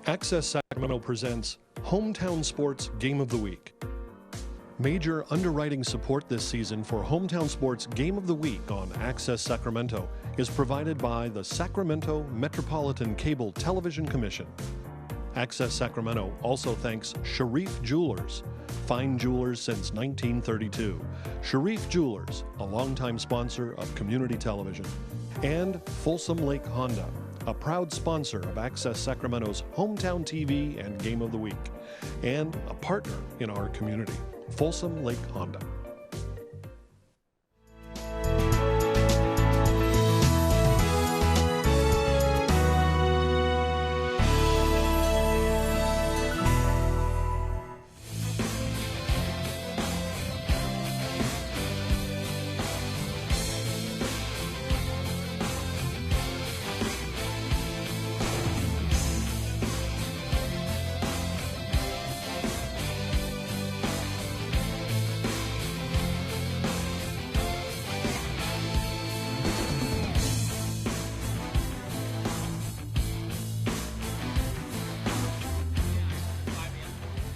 Access Sacramento presents Hometown Sports Game of the Week. Major underwriting support this season for Hometown Sports Game of the Week on Access Sacramento is provided by the Sacramento Metropolitan Cable Television Commission. Access Sacramento also thanks Sharif Jewelers, fine jewelers since 1932. Sharif Jewelers, a longtime sponsor of community television. And Folsom Lake Honda, a proud sponsor of Access Sacramento's Hometown TV and Game of the Week, and a partner in our community, Folsom Lake Honda.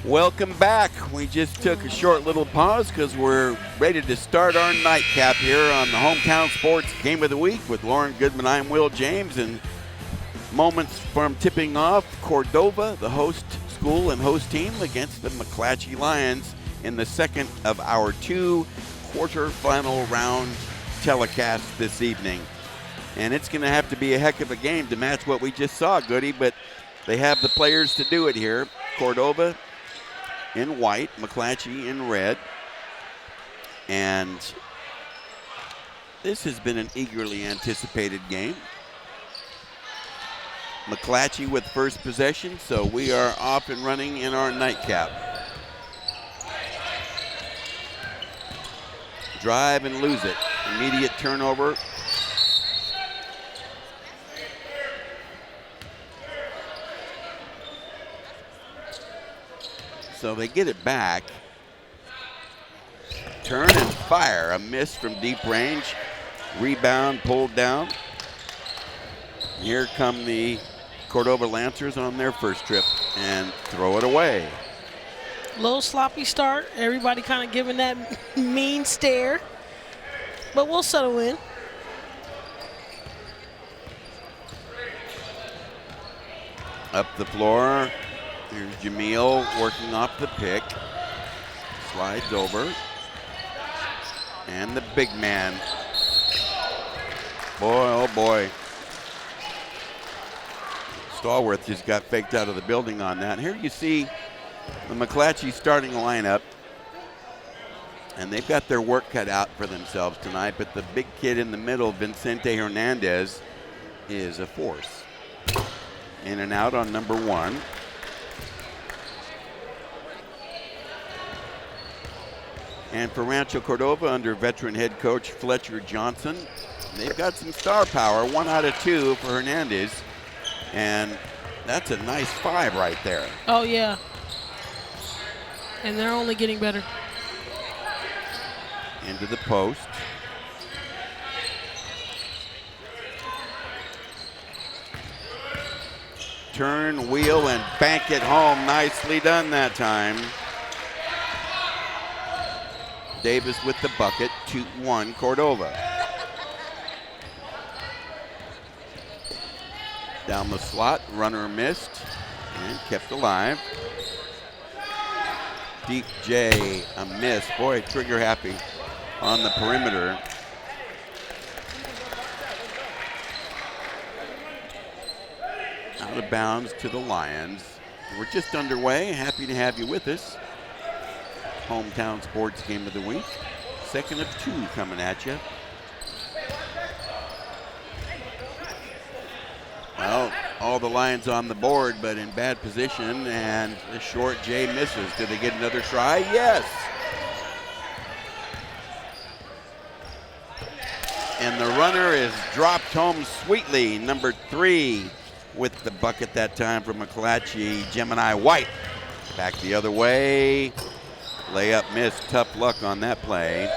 Welcome back. We just took a short little pause because we're ready to start our nightcap here on the Hometown Sports Game of the Week with Lauren Goodman. I'm Will James, and moments from tipping off, Cordova, the host school and host team, against the McClatchy Lions in the second of our two quarterfinal round telecasts this evening. And it's going to have to be a heck of a game to match what we just saw, Goody, but they have the players to do it here. Cordova in white, McClatchy in red. And this has been an eagerly anticipated game. McClatchy with first possession, so we are off and running in our nightcap. Drive and lose it. Immediate turnover. So they get it back. Turn and fire. A miss from deep range. Rebound pulled down. Here come the Cordova Lancers on their first trip and throw it away. Little sloppy start. Everybody kind of giving that mean stare. But we'll settle in. Up the floor. Here's Jamil working off the pick. Slides over. And the big man. Boy, oh boy. Stallworth just got faked out of the building on that. Here you see the McClatchy starting lineup. And they've got their work cut out for themselves tonight, but the big kid in the middle, Vicente Hernandez, is a force. In and out on number one. And for Rancho Cordova, under veteran head coach Fletcher Johnson, they've got some star power. 1 out of 2 for Hernandez. And that's a nice 5 right there. Oh, yeah. And they're only getting better. Into the post. Turn, wheel, and bank it home. Nicely done that time. Davis with the bucket, 2-1 Cordova. Down the slot, runner missed and kept alive. Deep J, a miss. Boy, trigger happy on the perimeter. Out of bounds to the Lions. We're just underway. Happy to have you with us. Hometown Sports Game of the Week. Second of 2 coming at you. Well, all the Lions on the board, but in bad position, and the short J misses. Do they get another try? Yes. And the runner is dropped home sweetly. Number 3 with the bucket that time for McClatchy, Gemini White. Back the other way. Layup missed. Tough luck on that play.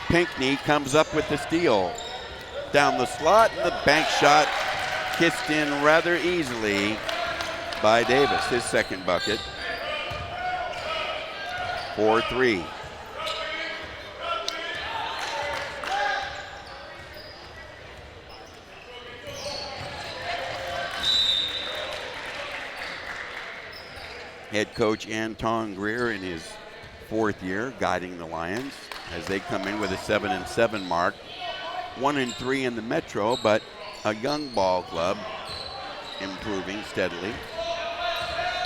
Pinckney comes up with the steal. Down the slot, and the bank shot kissed in rather easily by Davis, his second bucket. 4-3. Head coach Anton Greer in his 4th year guiding the Lions as they come in with a 7-7 mark. 1-3 in the Metro, but a young ball club improving steadily.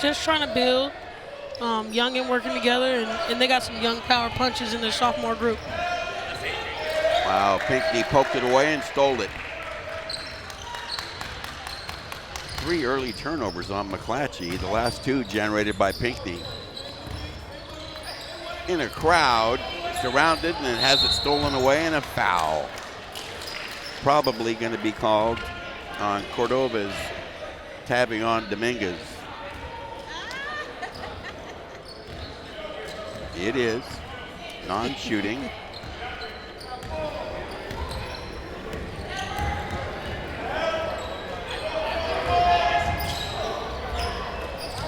Just trying to build, young and working together, and they got some young power punches in their sophomore group. Wow, Pinckney poked it away and stole it. 3 early turnovers on McClatchy, the last 2 generated by Pinckney. In a crowd, surrounded, and has it stolen away, and a foul. Probably going to be called on Cordova's tabbing on Dominguez. It is non-shooting.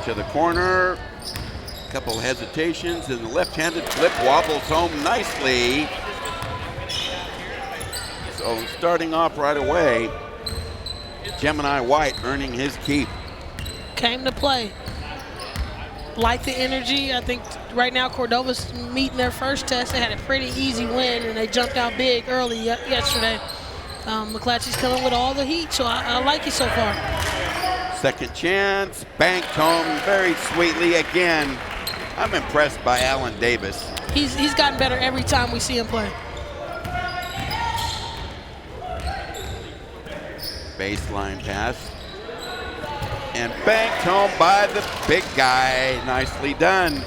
To the corner, a couple hesitations, and the left-handed flip wobbles home nicely. So starting off right away, Gemini White earning his keep. Came to play. Like the energy. I think right now Cordova's meeting their first test. They had a pretty easy win, and they jumped out big early yesterday. McClatchy's coming with all the heat, so I like it so far. Second chance, banked home very sweetly again. I'm impressed by Alan Davis. He's gotten better every time we see him play. Baseline pass. And banked home by the big guy. Nicely done.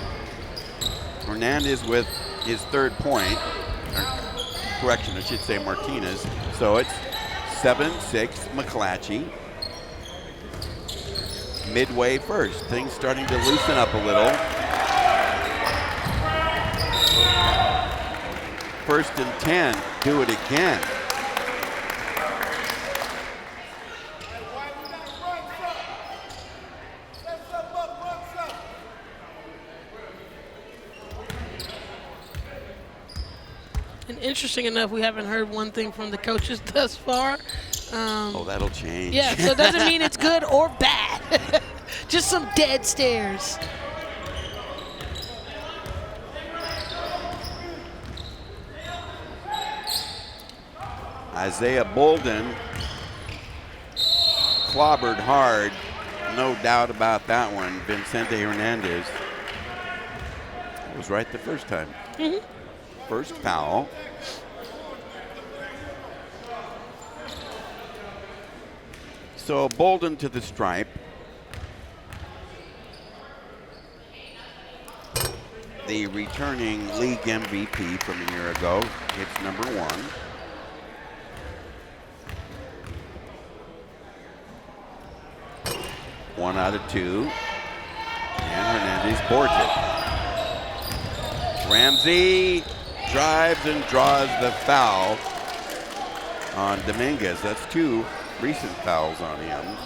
Hernandez with his 3rd point. Correction, I should say Martinez. So it's 7-6 McClatchy. Midway first, things starting to loosen up a little. 1st and 10, do it again. And interesting enough, we haven't heard one thing from the coaches thus far. Oh, that'll change. Yeah, so it doesn't mean it's good or bad. Just some dead stares. Isaiah Bolden clobbered hard. No doubt about that one. Vicente Hernandez. That was right the first time. Mm-hmm. First foul. So Bolden to the stripe. The returning league MVP from a year ago hits number 1. One out of 2. And Hernandez boards it. Ramsey drives and draws the foul on Dominguez. That's 2 recent fouls on him.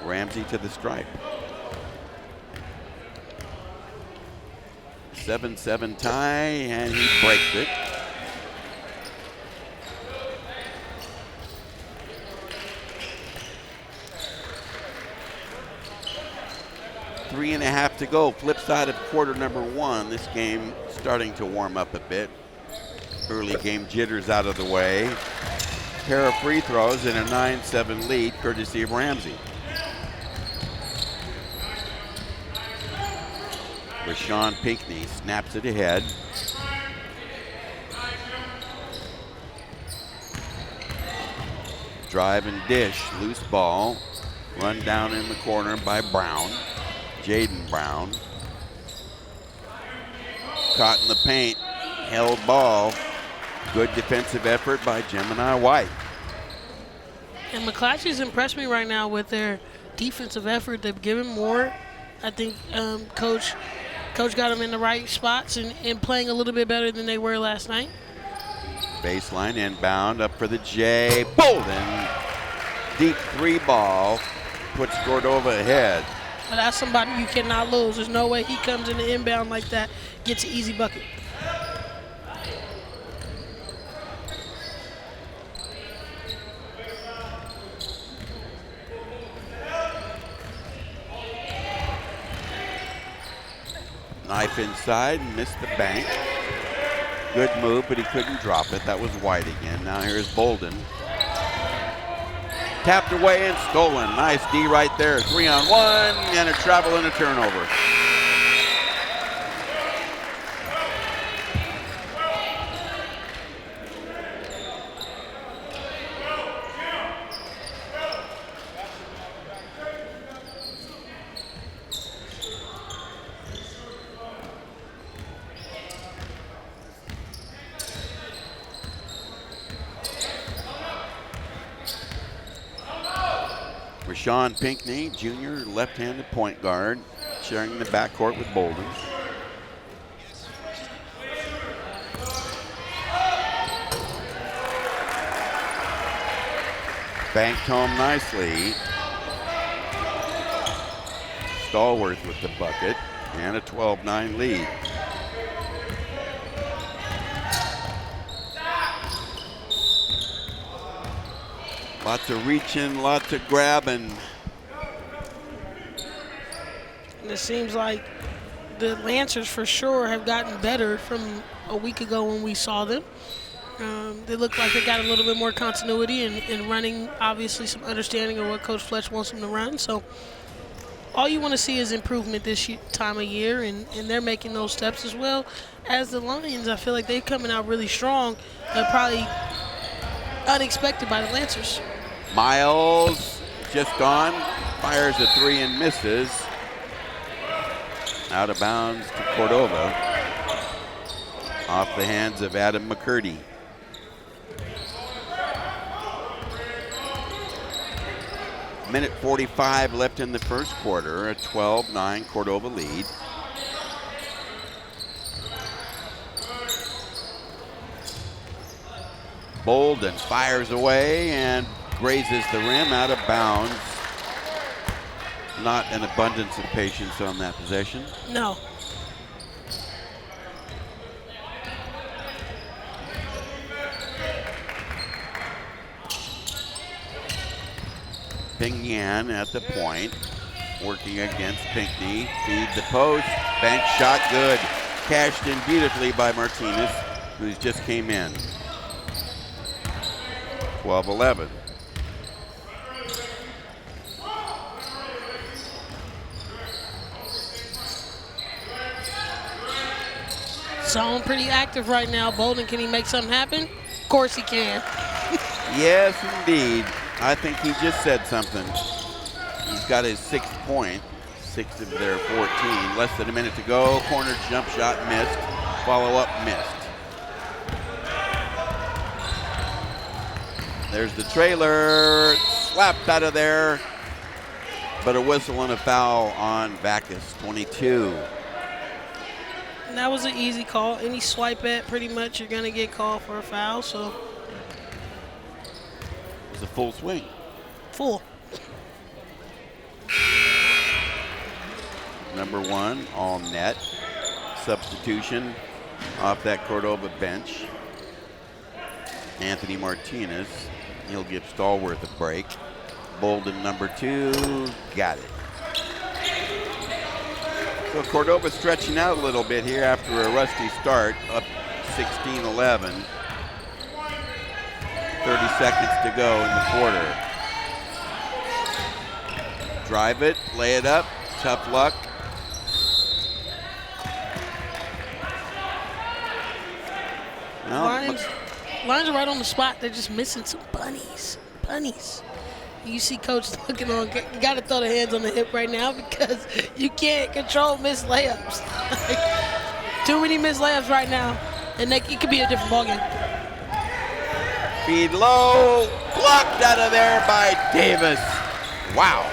Ramsey to the stripe. 7-7 tie, and he breaks it. Three and a half to go. Flip side of quarter number 1. This game starting to warm up a bit. Early game jitters out of the way. Pair of free throws and a 9-7 lead courtesy of Ramsey. Rashawn Pinckney snaps it ahead. Drive and dish, loose ball. Run down in the corner by Brown. Jaden Brown. Caught in the paint, held ball. Good defensive effort by Gemini White. And McClatchy's impressed me right now with their defensive effort. They've given more. I think Coach got them in the right spots and playing a little bit better than they were last night. Baseline inbound, up for the J. Bolden, deep 3 ball, puts Cordova ahead. But that's somebody you cannot lose. There's no way he comes in the inbound like that, gets an easy bucket. Knife inside and missed the bank. Good move, but he couldn't drop it. That was White again. Now here's Bolden. Tapped away and stolen. Nice D right there. 3-on-1 and a travel and a turnover. Sean Pinckney, junior, left-handed point guard, sharing the backcourt with Bolden. Banked home nicely. Stallworth with the bucket and a 12-9 lead. Lots of reaching, lots of grabbing. And it seems like the Lancers for sure have gotten better from a week ago when we saw them. They look like they got a little bit more continuity and running, obviously some understanding of what Coach Fletch wants them to run. So all you want to see is improvement this time of year, and they're making those steps as well as the Lions. I feel like they're coming out really strong and probably unexpected by the Lancers. Miles just gone, fires a 3 and misses. Out of bounds to Cordova. Off the hands of Adam McCurdy. Minute 45 left in the first quarter, a 12-9 Cordova lead. Bolden fires away and grazes the rim out of bounds. Not an abundance of patience on that possession. No. Ping Yan at the point, working against Pinckney. Feed the post, bank shot good. Cashed in beautifully by Martinez, who just came in. 12-11. Zone pretty active right now. Bolden, can he make something happen? Of course he can. Yes, indeed. I think he just said something. He's got his 6th point, 6 of their 14. Less than a minute to go. Corner jump shot missed. Follow-up missed. There's the trailer. Slapped out of there. But a whistle and a foul on Backus, 22. And that was an easy call. Any swipe at, pretty much, you're going to get called for a foul. So it was a full swing. Full. Number 1, all net. Substitution off that Cordova bench. Anthony Martinez. He'll give Stallworth a break. Bolden, number 2, got it. So Cordova stretching out a little bit here after a rusty start, up 16-11. 30 seconds to go in the quarter. Drive it, lay it up, tough luck. No, Lions are right on the spot. They're just missing some bunnies. You see Coach looking on. You got to throw the hands on the hip right now because you can't control missed layups. Too many missed layups right now, and it could be a different ballgame. Feed low, blocked out of there by Davis. Wow.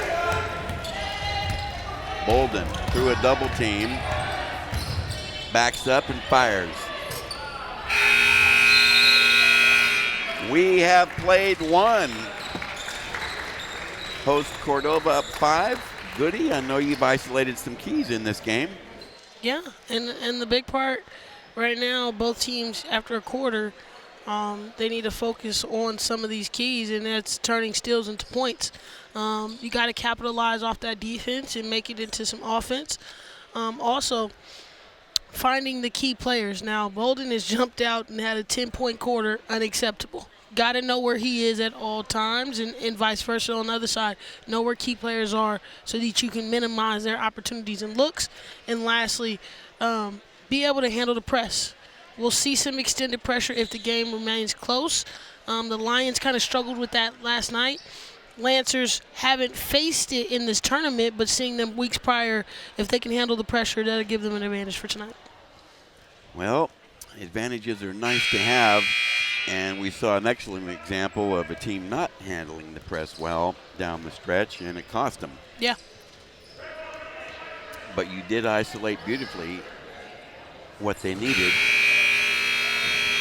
Bolden through a double team, backs up and fires. We have played one. Host Cordova up 5. Goody, I know you've isolated some keys in this game. Yeah, and the big part right now, both teams after a quarter, they need to focus on some of these keys, and that's turning steals into points. You got to capitalize off that defense and make it into some offense. Also, finding the key players. Now, Bolden has jumped out and had a 10-point quarter, unacceptable. Got to know where he is at all times, and vice versa on the other side. Know where key players are so that you can minimize their opportunities and looks. And lastly, be able to handle the press. We'll see some extended pressure if the game remains close. The Lions kind of struggled with that last night. Lancers haven't faced it in this tournament, but seeing them weeks prior, if they can handle the pressure, that'll give them an advantage for tonight. Well, advantages are nice to have, and we saw an excellent example of a team not handling the press well down the stretch, and it cost them. Yeah. But you did isolate beautifully what they needed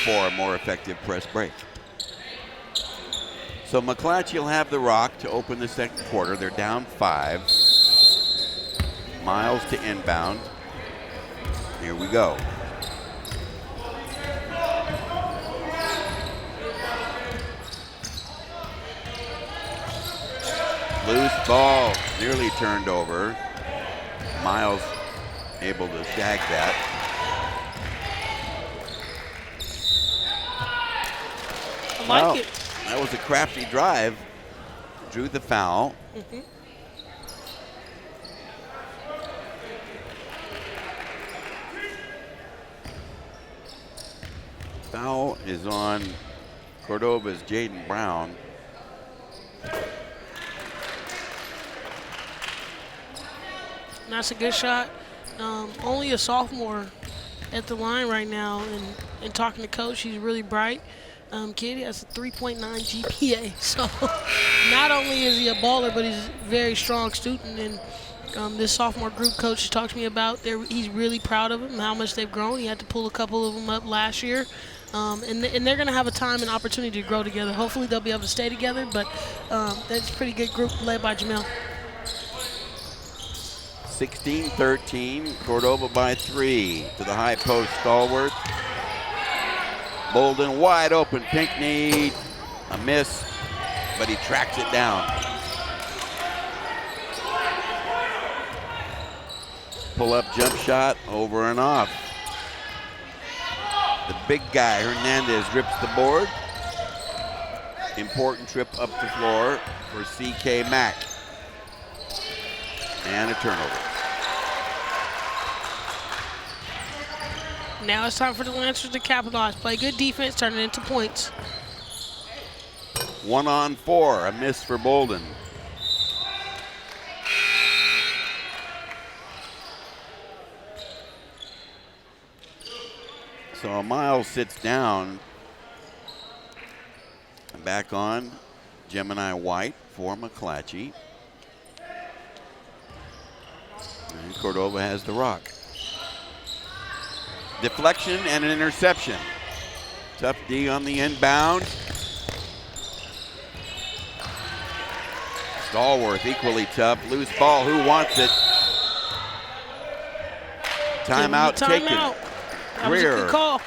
for a more effective press break. So McClatchy will have the rock to open the second quarter. They're down 5. Miles to inbound. Here we go. Loose ball, nearly turned over. Miles able to snag that. I like it. That was a crafty drive. Drew the foul. Mm-hmm. Foul is on Cordova's Jaden Brown. That's a good shot. Only a sophomore at the line right now, and talking to coach, he's really bright. Kid, he has a 3.9 GPA. So not only is he a baller, but he's a very strong student. And this sophomore group coach talked to me about, he's really proud of him, how much they've grown. He had to pull a couple of them up last year. And they're going to have a time and opportunity to grow together. Hopefully they'll be able to stay together, but that's a pretty good group led by Jamel. 16-13, Cordova by 3 to the high post, Stallworth. Bolden wide open, Pinckney, a miss, but he tracks it down. Pull-up jump shot, over and off. The big guy, Hernandez, rips the board. Important trip up the floor for C.K. Mack. And a turnover. Now it's time for the Lancers to capitalize. Play good defense, turn it into points. 1-on-4, a miss for Bolden. So Miles sits down. Back on Gemini White for McClatchy. And Cordova has the rock. Deflection and an interception. Tough D on the inbound. Stallworth equally tough. Loose ball, who wants it? Timeout taken. That was a good call.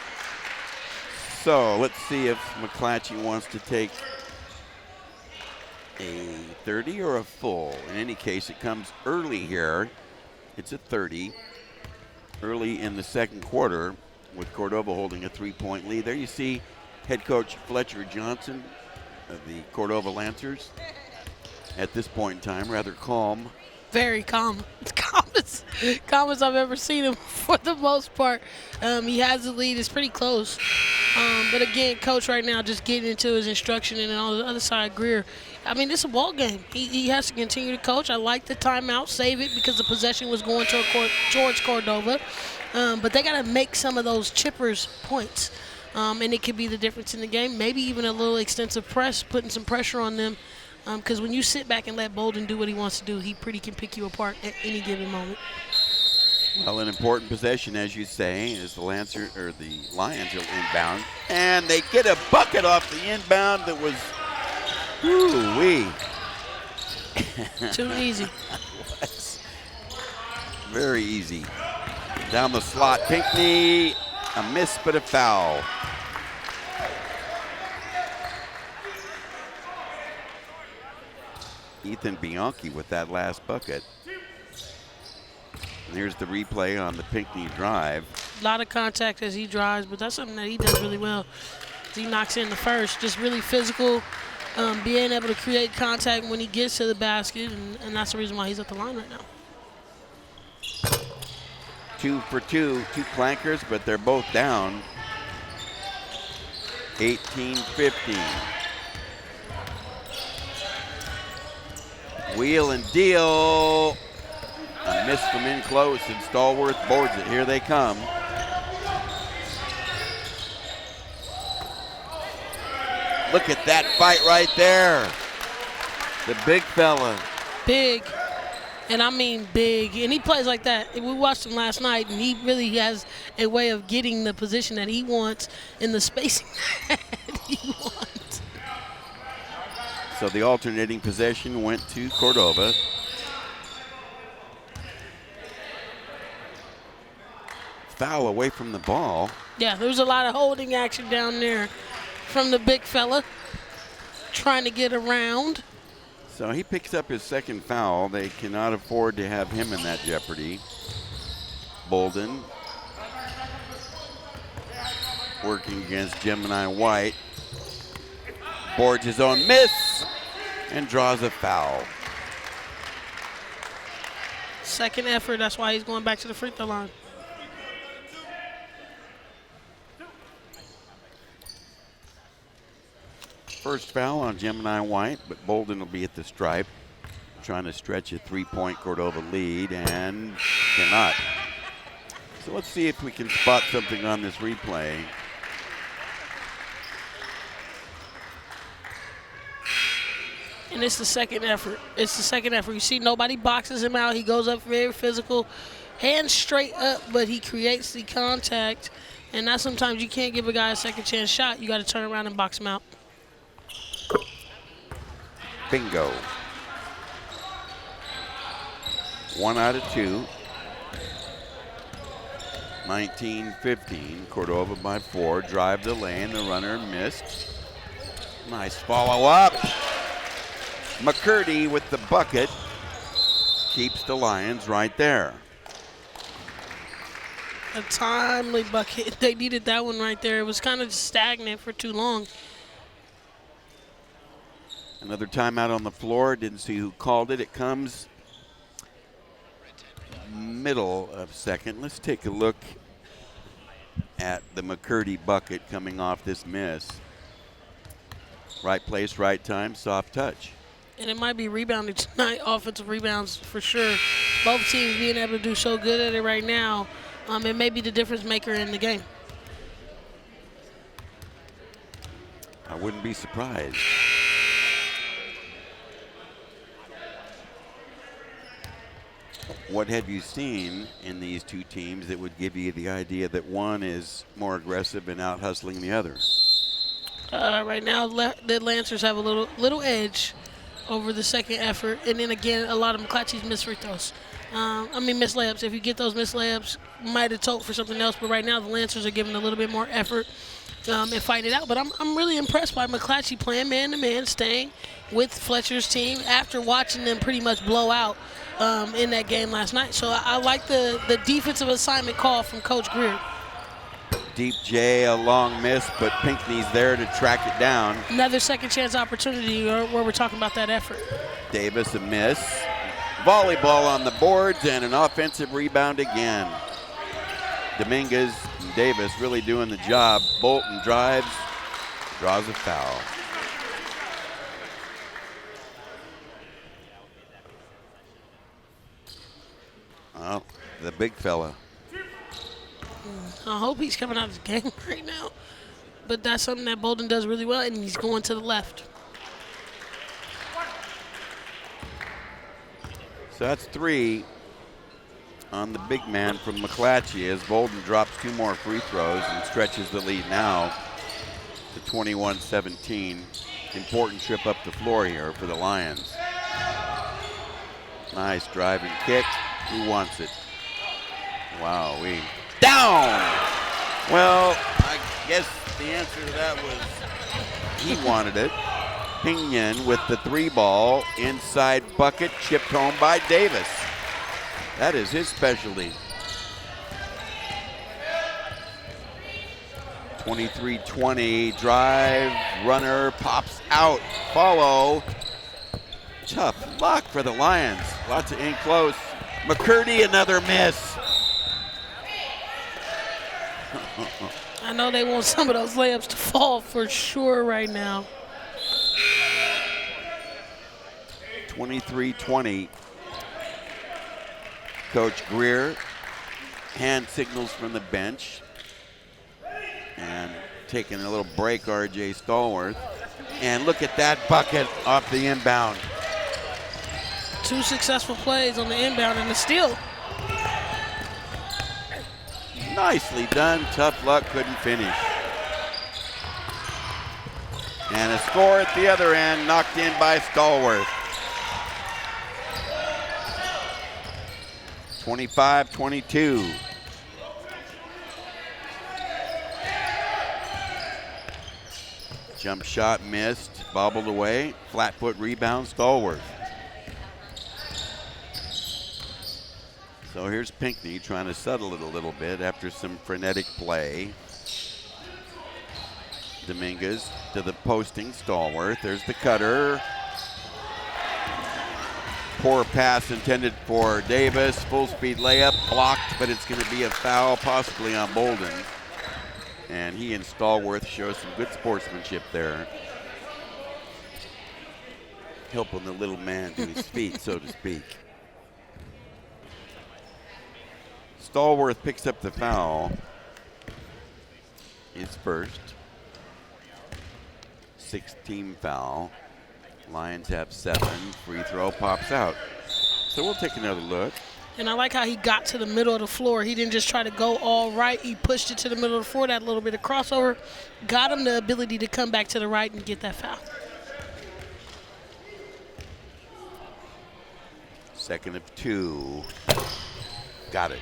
So let's see if McClatchy wants to take a 30 or a full. In any case, it comes early here. It's a 30. Early in the second quarter with Cordova holding a 3-point lead. There you see head coach Fletcher Johnson of the Cordova Lancers. At this point in time, rather calm. Very calm. Calm as I've ever seen him for the most part. He has the lead. It's pretty close. But again, coach right now just getting into his instruction, and on the other side, Greer. I mean, it's a ball game. He has to continue to coach. I like the timeout, save it because the possession was going towards Cordova. But they got to make some of those chippers points. And it could be the difference in the game. Maybe even a little extensive press, putting some pressure on them. Because when you sit back and let Bolden do what he wants to do, he pretty can pick you apart at any given moment. Well, an important possession, as you say, is the Lions are inbound, and they get a bucket off the inbound that was, woo-wee. Too easy. Very easy. Down the slot, Pinckney, a miss but a foul. Ethan Bianchi with that last bucket. And here's the replay on the Pinckney drive. A lot of contact as he drives, but that's something that he does really well. He knocks in the first, just really physical, being able to create contact when he gets to the basket, and that's the reason why he's at the line right now. 2 for 2 clankers, but they're both down. 18-15. Wheel and deal. A miss from in close, and Stallworth boards it. Here they come. Look at that fight right there. The big fella. Big. And I mean big. And he plays like that. We watched him last night, and he really has a way of getting the position that he wants in the spacing that he wants. So the alternating possession went to Cordova. Foul away from the ball. Yeah, there was a lot of holding action down there from the big fella trying to get around. So he picks up his second foul. They cannot afford to have him in that jeopardy. Bolden working against Gemini White. Boards his own miss and draws a foul. Second effort, that's why he's going back to the free throw line. First foul on Gemini White, but Bolden will be at the stripe, trying to stretch a 3-point Cordova lead, and cannot. So let's see if we can spot something on this replay. And it's the second effort. It's the second effort. You see nobody boxes him out. He goes up very physical, hands straight up, but he creates the contact. And that's sometimes you can't give a guy a second chance shot. You got to turn around and box him out. Bingo. 1 out of 2. 19-15. Cordova by 4. Drive the lane. The runner missed. Nice follow up. McCurdy with the bucket keeps the Lions right there. A timely bucket. They needed that one right there. It was kind of stagnant for too long. Another timeout on the floor. Didn't see who called it. It comes middle of second. Let's take a look at the McCurdy bucket coming off this miss. Right place, right time, soft touch. And it might be rebounding tonight, offensive rebounds for sure. Both teams being able to do so good at it right now, it may be the difference maker in the game. I wouldn't be surprised. What have you seen in these two teams that would give you the idea that one is more aggressive and out hustling the other? Right now, the Lancers have a little edge over the second effort. And then again, a lot of McClatchy's missed free throws. Missed layups. If you get those missed layups, might have told for something else. But right now, the Lancers are giving a little bit more effort and fighting it out. But I'm really impressed by McClatchy playing man-to-man, staying with Fletcher's team after watching them pretty much blow out in that game last night. So I like the defensive assignment call from Coach Greer. Deep J, a long miss, but Pinckney's there to track it down. Another second chance opportunity where we're talking about that effort. Davis a miss. Volleyball on the boards and an offensive rebound again. Dominguez and Davis really doing the job. Bolton drives, draws a foul. Well, the big fella. I hope he's coming out of the game right now. But that's something that Bolden does really well, and he's going to the left. So that's 3. on the big man from McClatchy as Bolden drops 2 more free throws and stretches the lead now to 21-17. Important trip up the floor here for the Lions. Nice drive and kick. Who wants it? Wow, down! Well, I guess the answer to that was he wanted it. Pinion with the 3 ball, inside bucket, chipped home by Davis. That is his specialty. 23-20, drive, runner, pops out, follow. Tough luck for the Lions. Lots of in close. McCurdy, another miss. I know they want some of those layups to fall for sure right now. 23-20. Coach Greer, hand signals from the bench. And taking a little break, RJ Stallworth. And look at that bucket off the inbound. 2 successful plays on the inbound and the steal. Nicely done. Tough luck, couldn't finish. And a score at the other end, knocked in by Stallworth. 25-22. Jump shot missed, bobbled away. Flat foot rebound, Stallworth. So here's Pinckney trying to settle it a little bit after some frenetic play. Dominguez to the posting, Stallworth. There's the cutter. Poor pass intended for Davis. Full speed layup, blocked, but it's going to be a foul, possibly on Bolden. And he and Stallworth show some good sportsmanship there. Helping the little man to his feet, so to speak. Stallworth picks up the foul. His first. 6-team foul. Lions have 7. Free throw pops out. So we'll take another look. And I like how he got to the middle of the floor. He didn't just try to go all right. He pushed it to the middle of the floor, that little bit of crossover. Got him the ability to come back to the right and get that foul. Second of 2. Got it.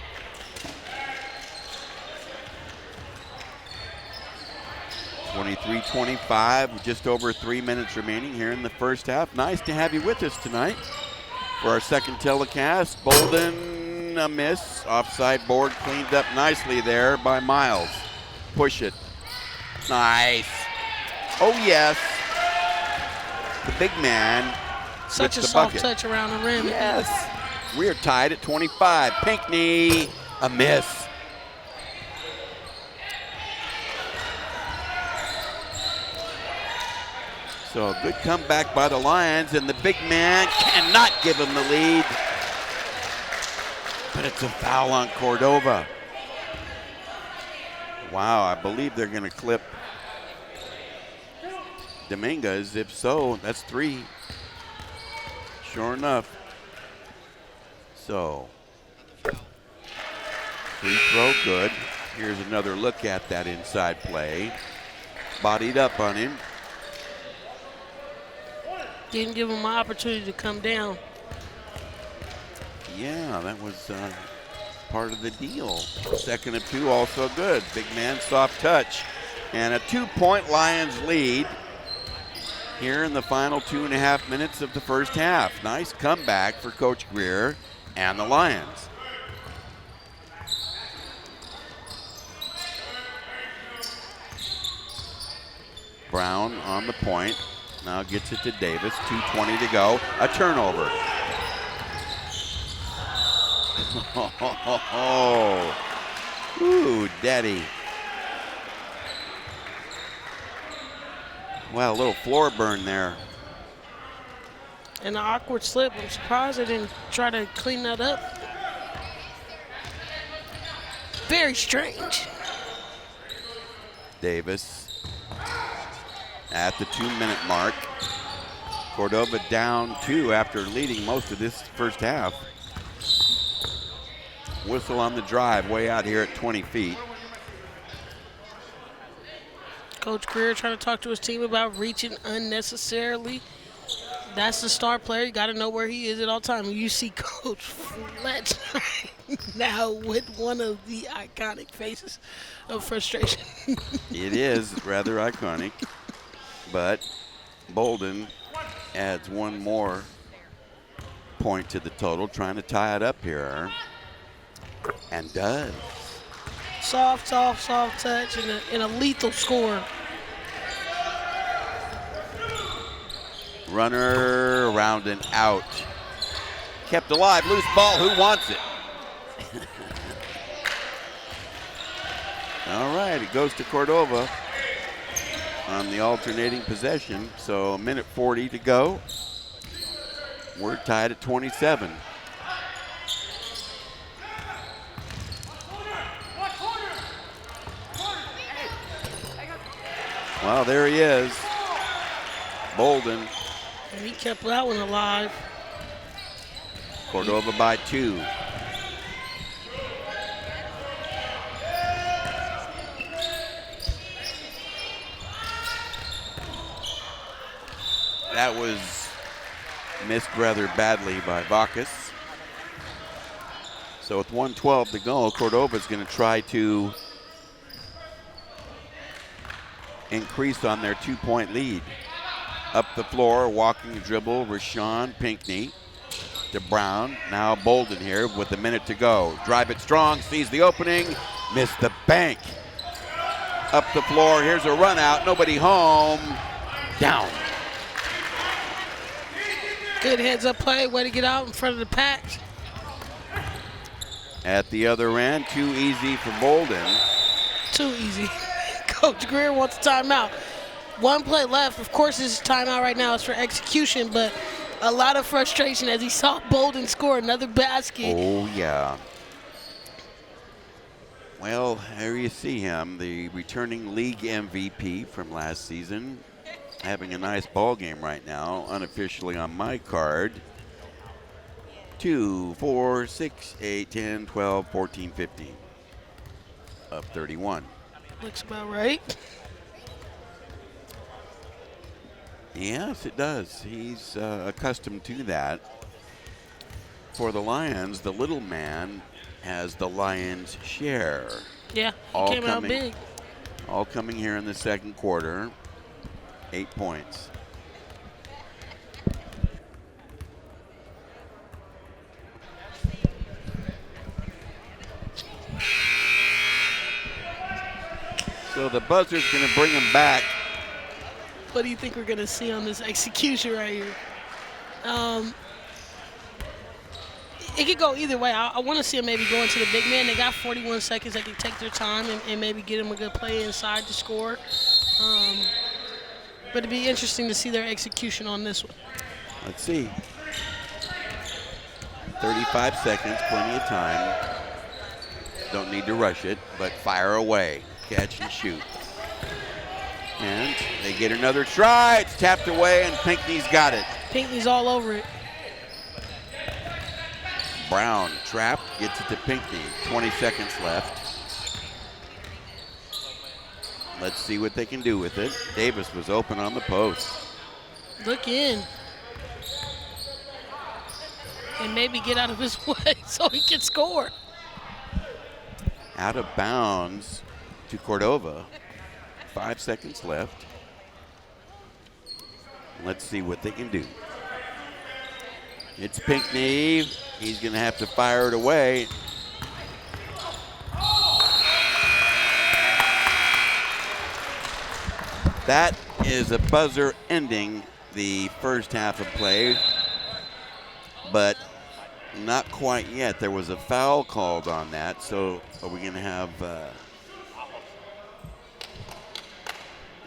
(23-25), just over 3 minutes remaining here in the first half. Nice to have you with us tonight for our second telecast. Bolden, a miss. Offside board cleaned up nicely there by Miles. Push it. Nice. Oh, yes. The big man. Such a the soft bucket. touch around the rim. Yes. We're tied at 25. Pinckney, a miss. So a good comeback by the Lions, and the big man cannot give him the lead. But it's a foul on Cordova. Wow, I believe they're going to clip Dominguez. If so, that's 3. Sure enough. So, free throw good. Here's another look at that inside play. Bodied up on him. Didn't give him an opportunity to come down. Yeah, that was part of the deal. Second of 2, also good. Big man, soft touch. And a 2-point Lions lead here in the final 2.5 minutes of the first half. Nice comeback for Coach Greer and the Lions. Brown on the point. Now gets it to Davis. 2:20 to go. A turnover. Ooh, daddy. Well, a little floor burn there. And an awkward slip. I'm surprised they didn't try to clean that up. Very strange. Davis at the 2-minute mark. Cordova down 2 after leading most of this first half. Whistle on the drive, way out here at 20 feet. Coach Greer trying to talk to his team about reaching unnecessarily. That's the star player. You got to know where he is at all times. You see Coach Fletcher now with one of the iconic faces of frustration. It is rather iconic, but Bolden adds one more point to the total, trying to tie it up here, and does. Soft touch, and a lethal score. Runner around and out. Kept alive, loose ball, who wants it? All right, it goes to Cordova on the alternating possession. So a minute 40 to go. We're tied at 27. Well, there he is. Bolden. And he kept that one alive. Cordova by 2. That was missed rather badly by Vacas. So with 1:12 to go, Cordova's going to try to increase on their 2-point lead. Up the floor, walking dribble, Rashawn Pinckney to Brown. Now Bolden here with a minute to go. Drive it strong, sees the opening, missed the bank. Up the floor, here's a run out, nobody home, down. Good heads-up play, way to get out in front of the pack. At the other end, too easy for Bolden. Too easy. Coach Greer wants a timeout. One play left. Of course, his timeout right now is for execution, but a lot of frustration as he saw Bolden score another basket. Oh, yeah. Well, there you see him, the returning league MVP from last season, having a nice ball game right now, unofficially on my card. 2, 4, 6, 8, 10, 12, 14, 15. Up 31. Looks about right. Yes, it does. He's accustomed to that. For the Lions, the little man has the Lions' share. Yeah, he came out big. All coming here in the second quarter. 8 points. So the buzzer's going to bring him back. What do you think we're going to see on this execution right here? It could go either way. I want to see him maybe go into the big man. They got 41 seconds. They can take their time and maybe get him a good play inside to score. But it'd be interesting to see their execution on this one. Let's see. 35 seconds, plenty of time. Don't need to rush it, but fire away. Catch and shoot. And they get another try. It's tapped away, and Pinckney's got it. Pinckney's all over it. Brown trapped, gets it to Pinckney. 20 seconds left. Let's see what they can do with it. Davis was open on the post. Look in. And maybe get out of his way so he can score. Out of bounds to Cordova. 5 seconds left. Let's see what they can do. It's Pinckney. He's going to have to fire it away. That is a buzzer ending the first half of play, but not quite yet. There was a foul called on that, so are we going to have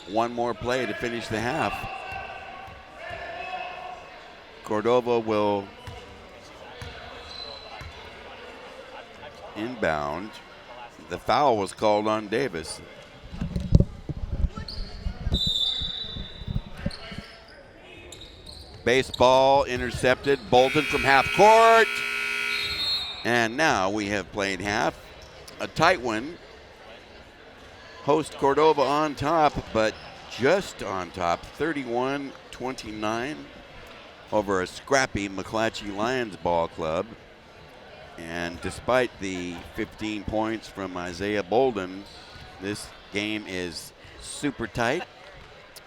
one more play to finish the half? Cordova will inbound. The foul was called on Davis. Baseball intercepted. Bolden from half court. And now we have played half. A tight one. Host Cordova on top, but just on top, 31-29 over a scrappy McClatchy Lions ball club. And despite the 15 points from Isaiah Bolden, this game is super tight.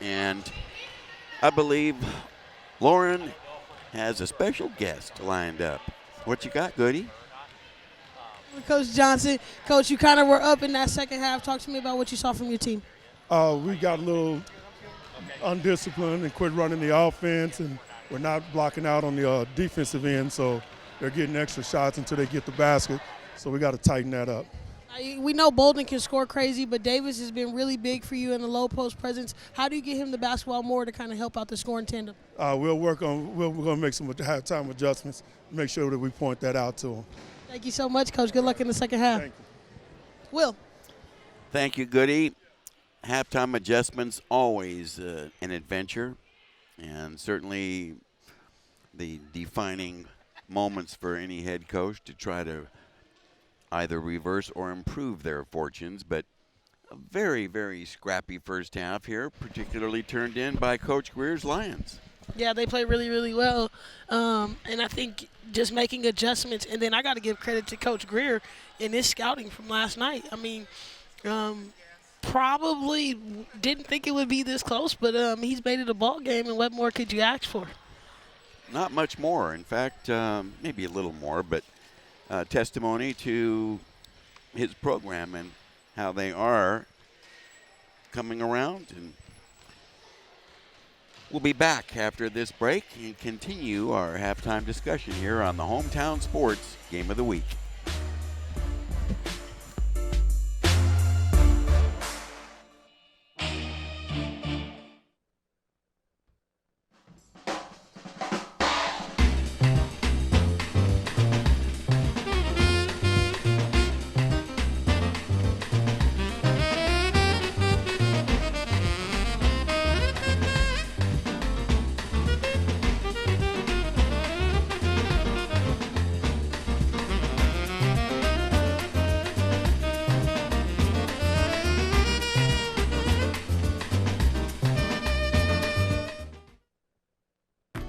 And I believe Lauren has a special guest lined up. What you got, Goody? Coach Johnson. Coach, you kind of were up in that second half. Talk to me about what you saw from your team. We got a little undisciplined and quit running the offense, and we're not blocking out on the defensive end, so they're getting extra shots until they get the basket. So we got to tighten that up. We know Bolden can score crazy, but Davis has been really big for you in the low post presence. How do you get him the basketball more to kind of help out the scoring tandem? We're going to make some halftime adjustments, make sure that we point that out to him. Thank you so much, Coach. Good luck in the second half. Thank you. Will. Thank you, Goody. Halftime adjustments, always an adventure, and certainly the defining moments for any head coach to try to either reverse or improve their fortunes. But a very, very scrappy first half here, particularly turned in by Coach Greer's Lions. Yeah, they play really, really well. And I think just making adjustments. And then I got to give credit to Coach Greer in his scouting from last night. I mean, probably didn't think it would be this close, but he's made it a ball game, and what more could you ask for? Not much more. In fact, maybe a little more, but testimony to his program and how they are coming around. And we'll be back after this break and continue our halftime discussion here on the Hometown Sports Game of the Week.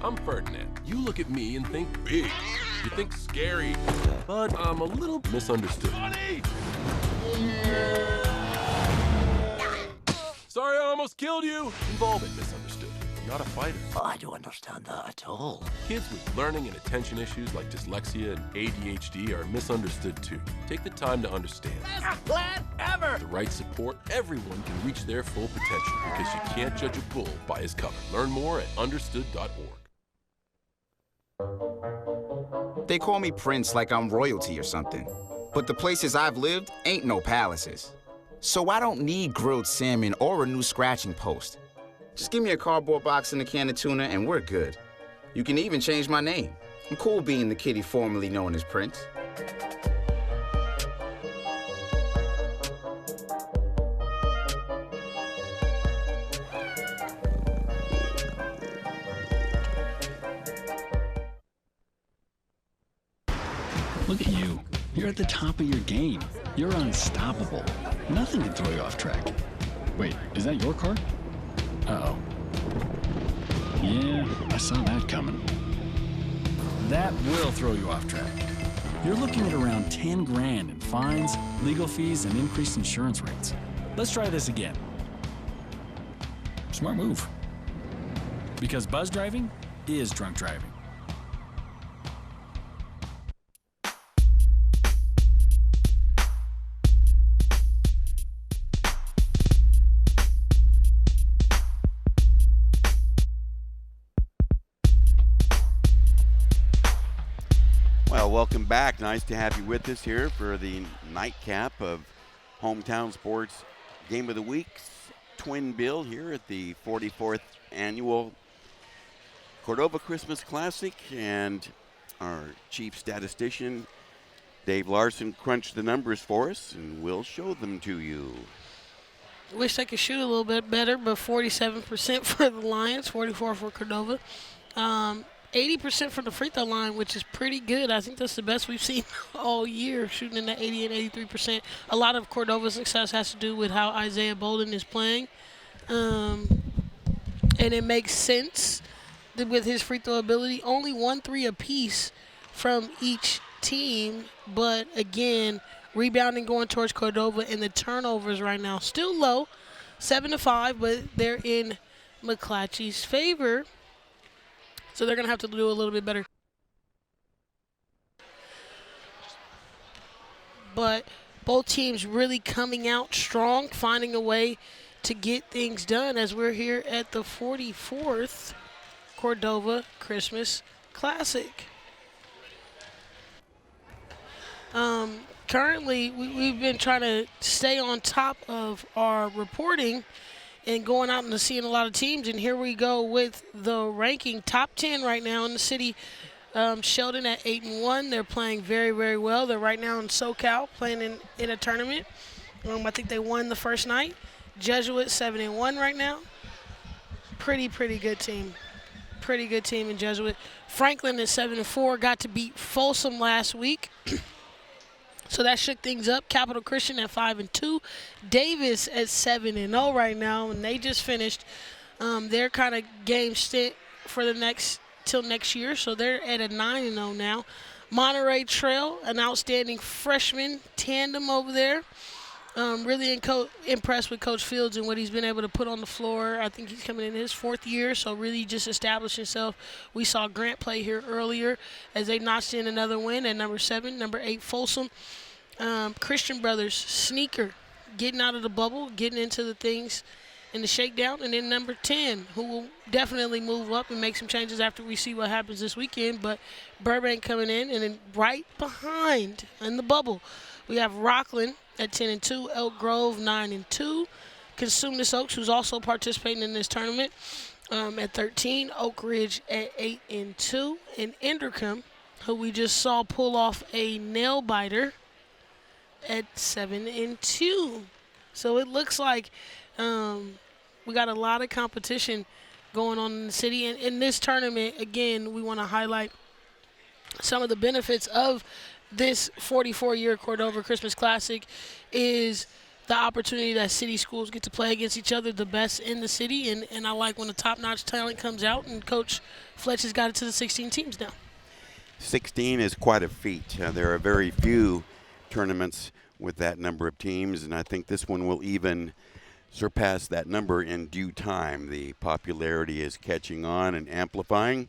I'm Ferdinand. You look at me and think big. You think scary. But I'm a little misunderstood. Funny! Sorry, I almost killed you. We've all been misunderstood. You're not a fighter. I don't understand that at all. Kids with learning and attention issues like dyslexia and ADHD are misunderstood too. Take the time to understand. Best plan ever! The right support, everyone can reach their full potential because you can't judge a bull by his cover. Learn more at understood.org. They call me Prince like I'm royalty or something. But the places I've lived ain't no palaces. So I don't need grilled salmon or a new scratching post. Just give me a cardboard box and a can of tuna and we're good. You can even change my name. I'm cool being the kitty formerly known as Prince. Look at you. You're at the top of your game. You're unstoppable. Nothing can throw you off track. Wait, is that your car? Uh-oh. Yeah, I saw that coming. That will throw you off track. You're looking at around 10 grand in fines, legal fees, and increased insurance rates. Let's try this again. Smart move. Because buzz driving is drunk driving. Welcome back. Nice to have you with us here for the nightcap of Hometown Sports Game of the Week's twin bill here at the 44th Annual Cordova Christmas Classic. And our chief statistician, Dave Larson, crunched the numbers for us, and we'll show them to you. Wish I could shoot a little bit better, but 47% for the Lions, 44% for Cordova. 80% from the free throw line, which is pretty good. I think that's the best we've seen all year, shooting in the 80 and 83%. A lot of Cordova's success has to do with how Isaiah Bolden is playing. And it makes sense with his free throw ability. Only 1 3 apiece from each team, but again, rebounding going towards Cordova, and the turnovers right now still low, 7-5, but they're in McClatchy's favor. So they're going to have to do a little bit better. But both teams really coming out strong, finding a way to get things done as we're here at the 44th Cordova Christmas Classic. Currently, we've been trying to stay on top of our reporting and going out and seeing a lot of teams. And here we go with the ranking. Top 10 right now in the city. Sheldon at 8-1. They're playing very, very well. They're right now in SoCal playing in a tournament. I think they won the first night. Jesuit 7-1 right now. Pretty good team. Pretty good team in Jesuit. Franklin is 7-4. Got to beat Folsom last week. So that shook things up. Capital Christian at 5-2. Davis at 7-0 right now, and they just finished their kind of game stint for the till next year. So they're at a 9-0 now. Monterey Trail, an outstanding freshman tandem over there. Really impressed with Coach Fields and what he's been able to put on the floor. I think he's coming in his 4th year, so really just established himself. We saw Grant play here earlier as they notched in another win at number 7. Number 8, Folsom. Christian Brothers, Sneaker, getting out of the bubble, getting into the things in the shakedown. And then number 10, who will definitely move up and make some changes after we see what happens this weekend. But Burbank coming in, and then right behind in the bubble, we have Rockland at 10-2, Elk Grove 9-2, Consumnes Oaks, who's also participating in this tournament, at 13, Oak Ridge at 8-2, and Endercombe, who we just saw pull off a nail biter, at 7-2. So it looks like we got a lot of competition going on in the city. And in this tournament, again, we want to highlight some of the benefits of this 44-year Cordova Christmas Classic is the opportunity that city schools get to play against each other, the best in the city. And I like when the top-notch talent comes out, and Coach Fletch has got it to the 16 teams now. 16 is quite a feat. There are very few tournaments with that number of teams, and I think this one will even surpass that number in due time. The popularity is catching on and amplifying.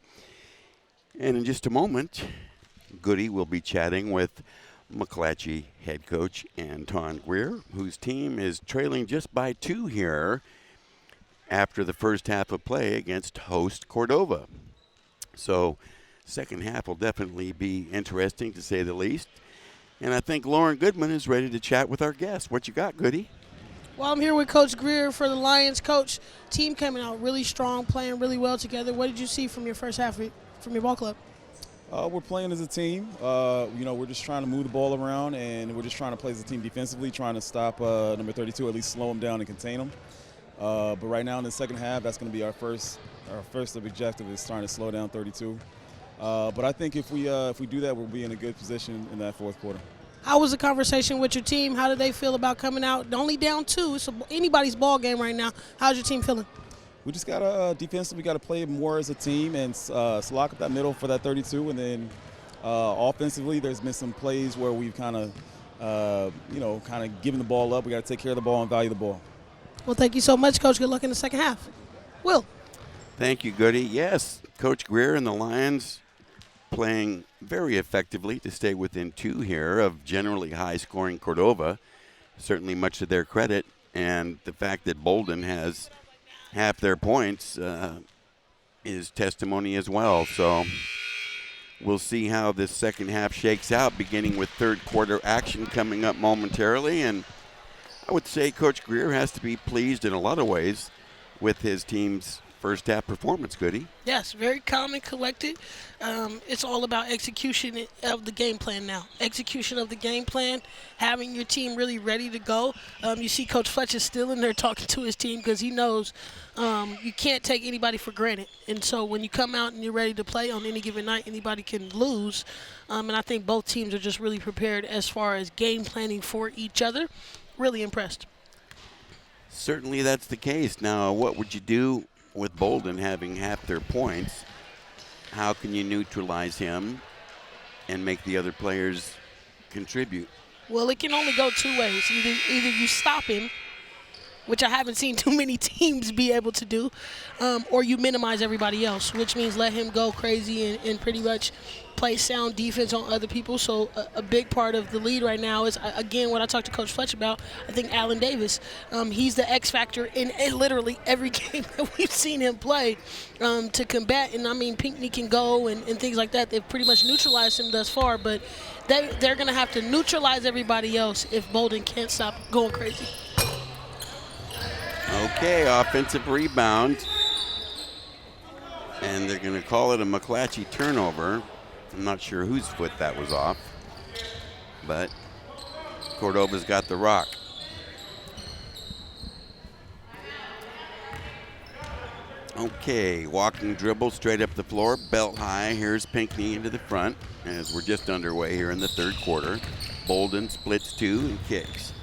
And in just a moment, Goody will be chatting with McClatchy head coach Anton Greer, whose team is trailing just by 2 here after the first half of play against host Cordova. So second half will definitely be interesting, to say the least. And I think Lauren Goodman is ready to chat with our guest. What you got, Goody? Well, I'm here with Coach Greer for the Lions. Coach, team coming out really strong, playing really well together. What did you see from your first half from your ball club? We're playing as a team. We're just trying to move the ball around, and we're just trying to play as a team defensively, trying to stop number 32, at least slow him down and contain him. But right now in the second half, that's going to be our first objective, is trying to slow down 32. But I think if we do that, we'll be in a good position in that fourth quarter. How was the conversation with your team? How did they feel about coming out? Only down 2. It's anybody's ball game right now. How's your team feeling? We just got to defensively, we got to play more as a team and lock up that middle for that 32. And then offensively, there's been some plays where we've kind of given the ball up. We got to take care of the ball and value the ball. Well, thank you so much, Coach. Good luck in the second half. Will. Thank you, Goody. Yes, Coach Greer and the Lions playing very effectively to stay within 2 here of generally high-scoring Cordova. Certainly much to their credit. And the fact that Bolden has half their points is testimony as well. So we'll see how this second half shakes out, beginning with third quarter action coming up momentarily. And I would say Coach Greer has to be pleased in a lot of ways with his team's first half performance, Goody. Yes, very calm and collected. It's all about execution of the game plan now. Execution of the game plan, having your team really ready to go. You see Coach Fletcher still in there talking to his team because he knows you can't take anybody for granted. And so when you come out and you're ready to play on any given night, anybody can lose. And I think both teams are just really prepared as far as game planning for each other. Really impressed. Certainly that's the case. Now, what would you do with Bolden having half their points? How can you neutralize him and make the other players contribute? Well, it can only go two ways. Either you stop him, which I haven't seen too many teams be able to do, or you minimize everybody else, which means let him go crazy and pretty much play sound defense on other people. So a big part of the lead right now is, again, what I talked to Coach Fletcher about. I think Allen Davis, he's the X factor in literally every game that we've seen him play to combat. And, I mean, Pinckney can go and things like that. They've pretty much neutralized him thus far, but they're going to have to neutralize everybody else if Bolden can't stop going crazy. Okay, offensive rebound. And they're going to call it a McClatchy turnover. I'm not sure whose foot that was off, but Cordova's got the rock. Okay, walking dribble straight up the floor, belt high. Here's Pinckney into the front as we're just underway here in the third quarter. Bolden splits two and kicks.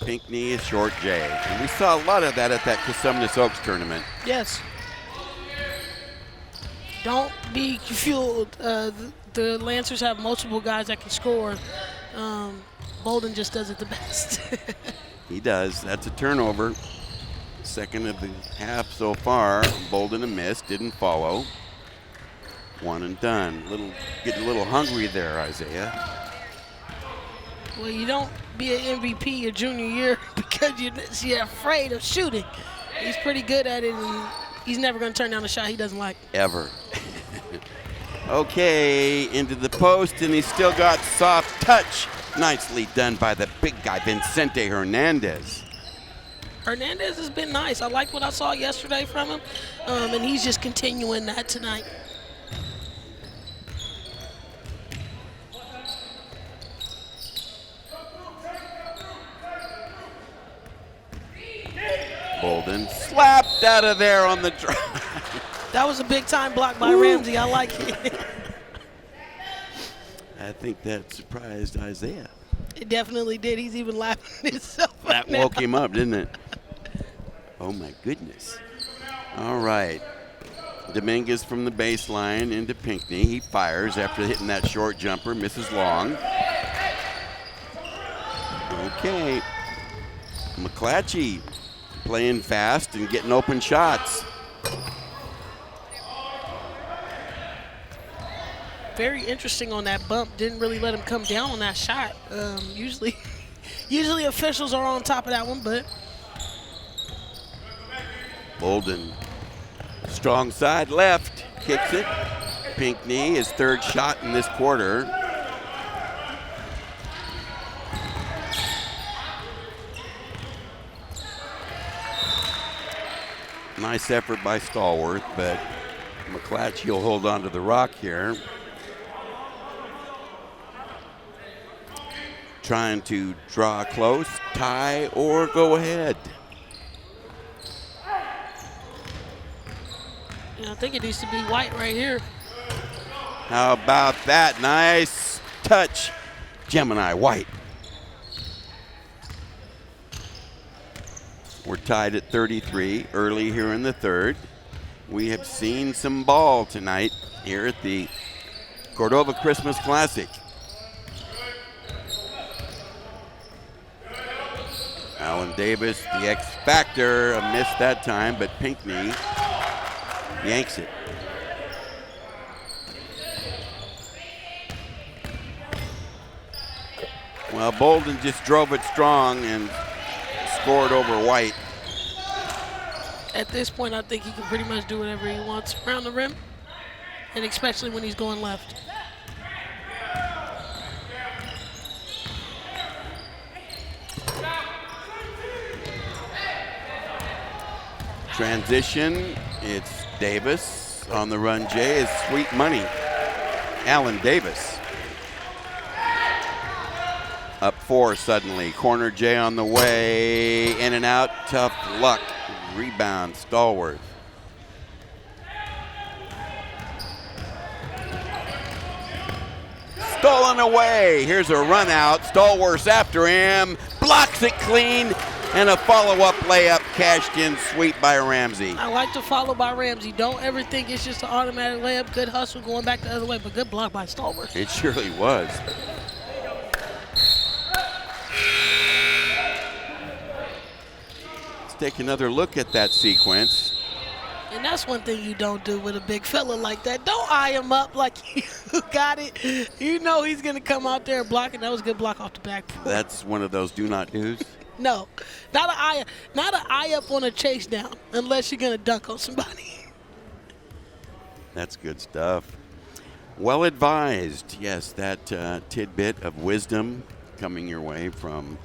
Pinckney is short J. And we saw a lot of that at that Cosumnes Oaks tournament. Yes. Don't be fueled. The Lancers have multiple guys that can score. Bolden just does it the best. He does. That's a turnover. Second of the half so far. Bolden a miss, didn't follow. One and done. Getting a little hungry there, Isaiah. Well, you don't be an MVP your junior year because you're afraid of shooting. He's pretty good at it, and he's never going to turn down a shot he doesn't like. Ever. Okay, into the post, and he's still got soft touch. Nicely done by the big guy, Vicente Hernandez. Hernandez has been nice. I liked what I saw yesterday from him, and he's just continuing that tonight. Bolden slapped out of there on the drive. That was a big-time block by Ramsey. I like it. I think that surprised Isaiah. It definitely did. He's even laughing at himself. That woke him up, didn't it? Oh, my goodness. All right. Dominguez from the baseline into Pinckney. He fires after hitting that short jumper, misses long. Okay. McClatchy playing fast and getting open shots. Very interesting on that bump. Didn't really let him come down on that shot. Usually officials are on top of that one, but. Bolden, strong side left, kicks it. Pinckney, his third shot in this quarter. Nice effort by Stallworth, but McClatchy will hold on to the rock here. Trying to draw close, tie, or go ahead. Yeah, I think it needs to be White right here. How about that? Nice touch, Gemini White. We're tied at 33 early here in the third. We have seen some ball tonight here at the Cordova Christmas Classic. Allen Davis, the X factor, a miss that time, but Pinckney yanks it. Well, Bolden just drove it strong and scored over White. At this point, I think he can pretty much do whatever he wants around the rim, and especially when he's going left. Transition, it's Davis on the run. Jay is sweet money. Allen Davis. Up 4 suddenly. Corner Jay on the way. In and out. Tough luck. Rebound. Stallworth. Stolen away. Here's a run out. Stallworth after him. Blocks it clean. And a follow-up layup cashed in sweet by Ramsey. I like to follow by Ramsey. Don't ever think it's just an automatic layup. Good hustle going back the other way, but good block by Stallworth. It surely was. Let's take another look at that sequence. And that's one thing you don't do with a big fella like that. Don't eye him up like you got it. You know he's going to come out there and block it. That was a good block off the backboard. That's one of those do not do's. No, not an eye up on a chase down unless you're going to dunk on somebody. That's good stuff. Well advised. Yes, that tidbit of wisdom coming your way from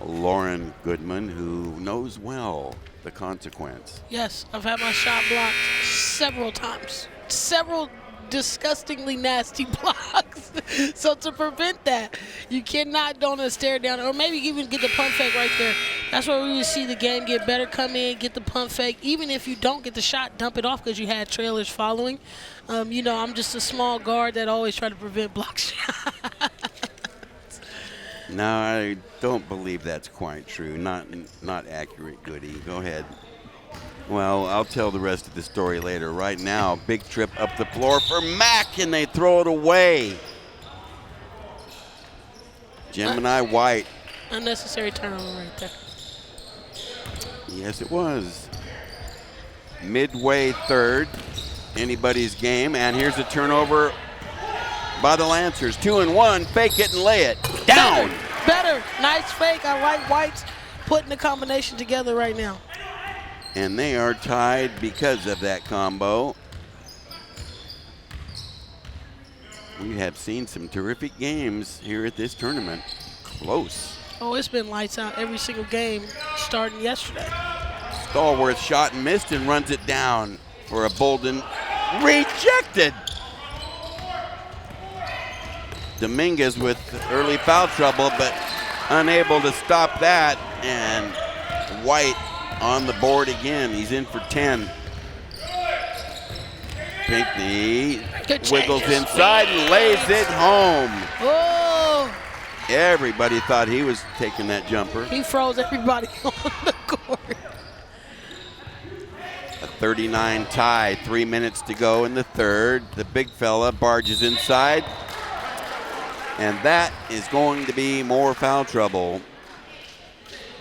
Lauren Goodman, who knows well the consequence. Yes, I've had my shot blocked several times. Several disgustingly nasty blocks. So to prevent that, you cannot don't stare down, or maybe even get the pump fake right there. That's where we would see the game get better. Come in, get the pump fake. Even if you don't get the shot, dump it off because you had trailers following. You know, I'm just a small guard that always try to prevent block shots. No, I don't believe that's quite true. Not accurate, Goody. Go ahead. Well, I'll tell the rest of the story later. Right now, big trip up the floor for Mack, and they throw it away. Gemini White. Unnecessary turnover right there. Yes, it was. Midway third, anybody's game, and here's a turnover by the Lancers. 2-and-1, fake it and lay it. Down. Better. Nice fake. I like White's putting the combination together right now. And they are tied because of that combo. We have seen some terrific games here at this tournament. Close. Oh, it's been lights out every single game starting yesterday. Stallworth shot and missed and runs it down for a Bolden. Rejected. Dominguez with early foul trouble, but unable to stop that. And White on the board again. He's in for 10. Pinckney wiggles inside and lays it home. Oh! Everybody thought he was taking that jumper. He froze everybody on the court. A 39 tie, 3 minutes to go in the third. The big fella barges inside. And that is going to be more foul trouble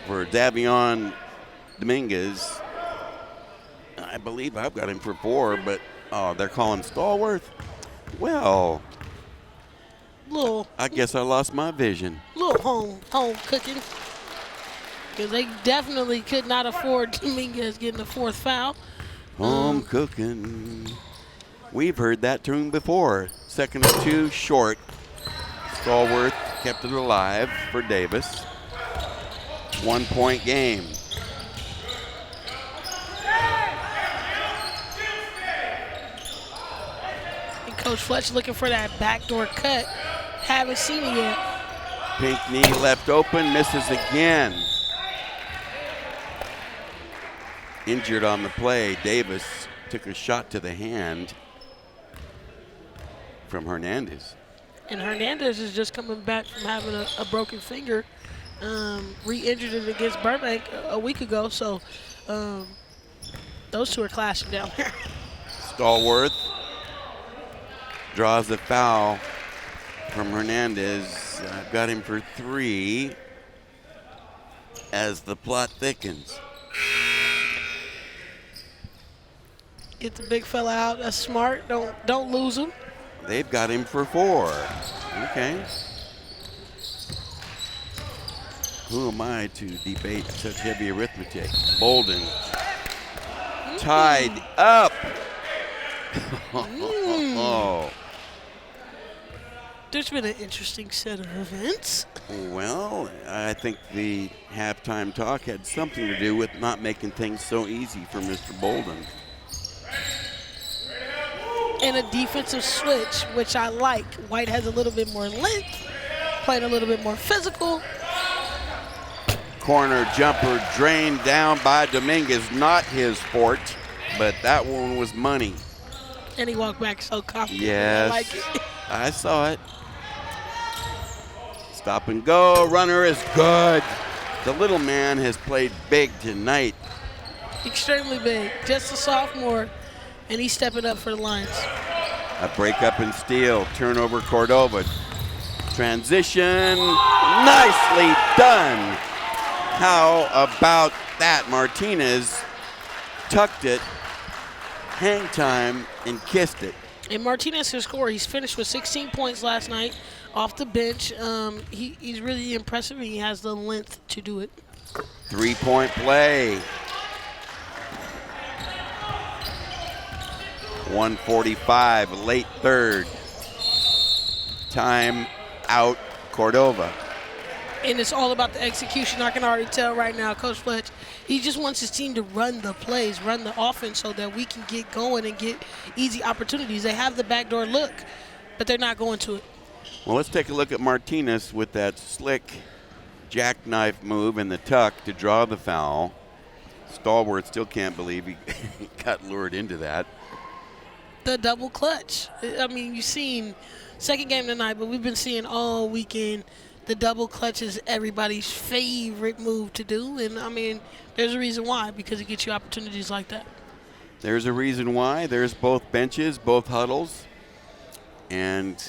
for Davion Dominguez. I believe I've got him for 4, but they're calling Stallworth. Well, I guess I lost my vision. Little home cooking. Because they definitely could not afford Dominguez getting the 4th foul. Home cooking. We've heard that tune before. 2nd and 2, short. Stallworth kept it alive for Davis. 1-point game. And Coach Fletcher looking for that backdoor cut. Haven't seen it yet. Pinckney left open, misses again. Injured on the play. Davis took a shot to the hand from Hernandez. And Hernandez is just coming back from having a broken finger. Re-injured it against Burbank a week ago. So those two are clashing down there. Stallworth draws the foul from Hernandez. I've got him for 3 as the plot thickens. Get the big fella out. That's smart. Don't lose him. They've got him for 4. Okay. Who am I to debate such heavy arithmetic? Bolden tied up. There's been an interesting set of events. Well, I think the halftime talk had something to do with not making things so easy for Mr. Bolden. And a defensive switch, which I like. White has a little bit more length, playing a little bit more physical. Corner jumper drained down by Dominguez. Not his sport, but that one was money. And he walked back so confident. Yes, I like it. I saw it. Stop and go. Runner is good. The little man has played big tonight. Extremely big. Just a sophomore, and he's stepping up for the Lions. A break up and steal. Turnover Cordova. Transition. Nicely done. How about that? Martinez tucked it, hang time, and kissed it. And Martinez can score. He's finished with 16 points last night off the bench. He's really impressive, and he has the length to do it. 3-point play. 1:45, late third. Time out, Cordova. And it's all about the execution. I can already tell right now, Coach Fletch, he just wants his team to run the plays, run the offense so that we can get going and get easy opportunities. They have the backdoor look, but they're not going to it. Well, let's take a look at Martinez with that slick jackknife move and the tuck to draw the foul. Stallworth still can't believe he got lured into that. The double clutch. I mean, you've seen second game tonight, but we've been seeing all weekend the double clutch is everybody's favorite move to do. And, I mean, there's a reason why, because it gets you opportunities like that. There's a reason why. There's both benches, both huddles. And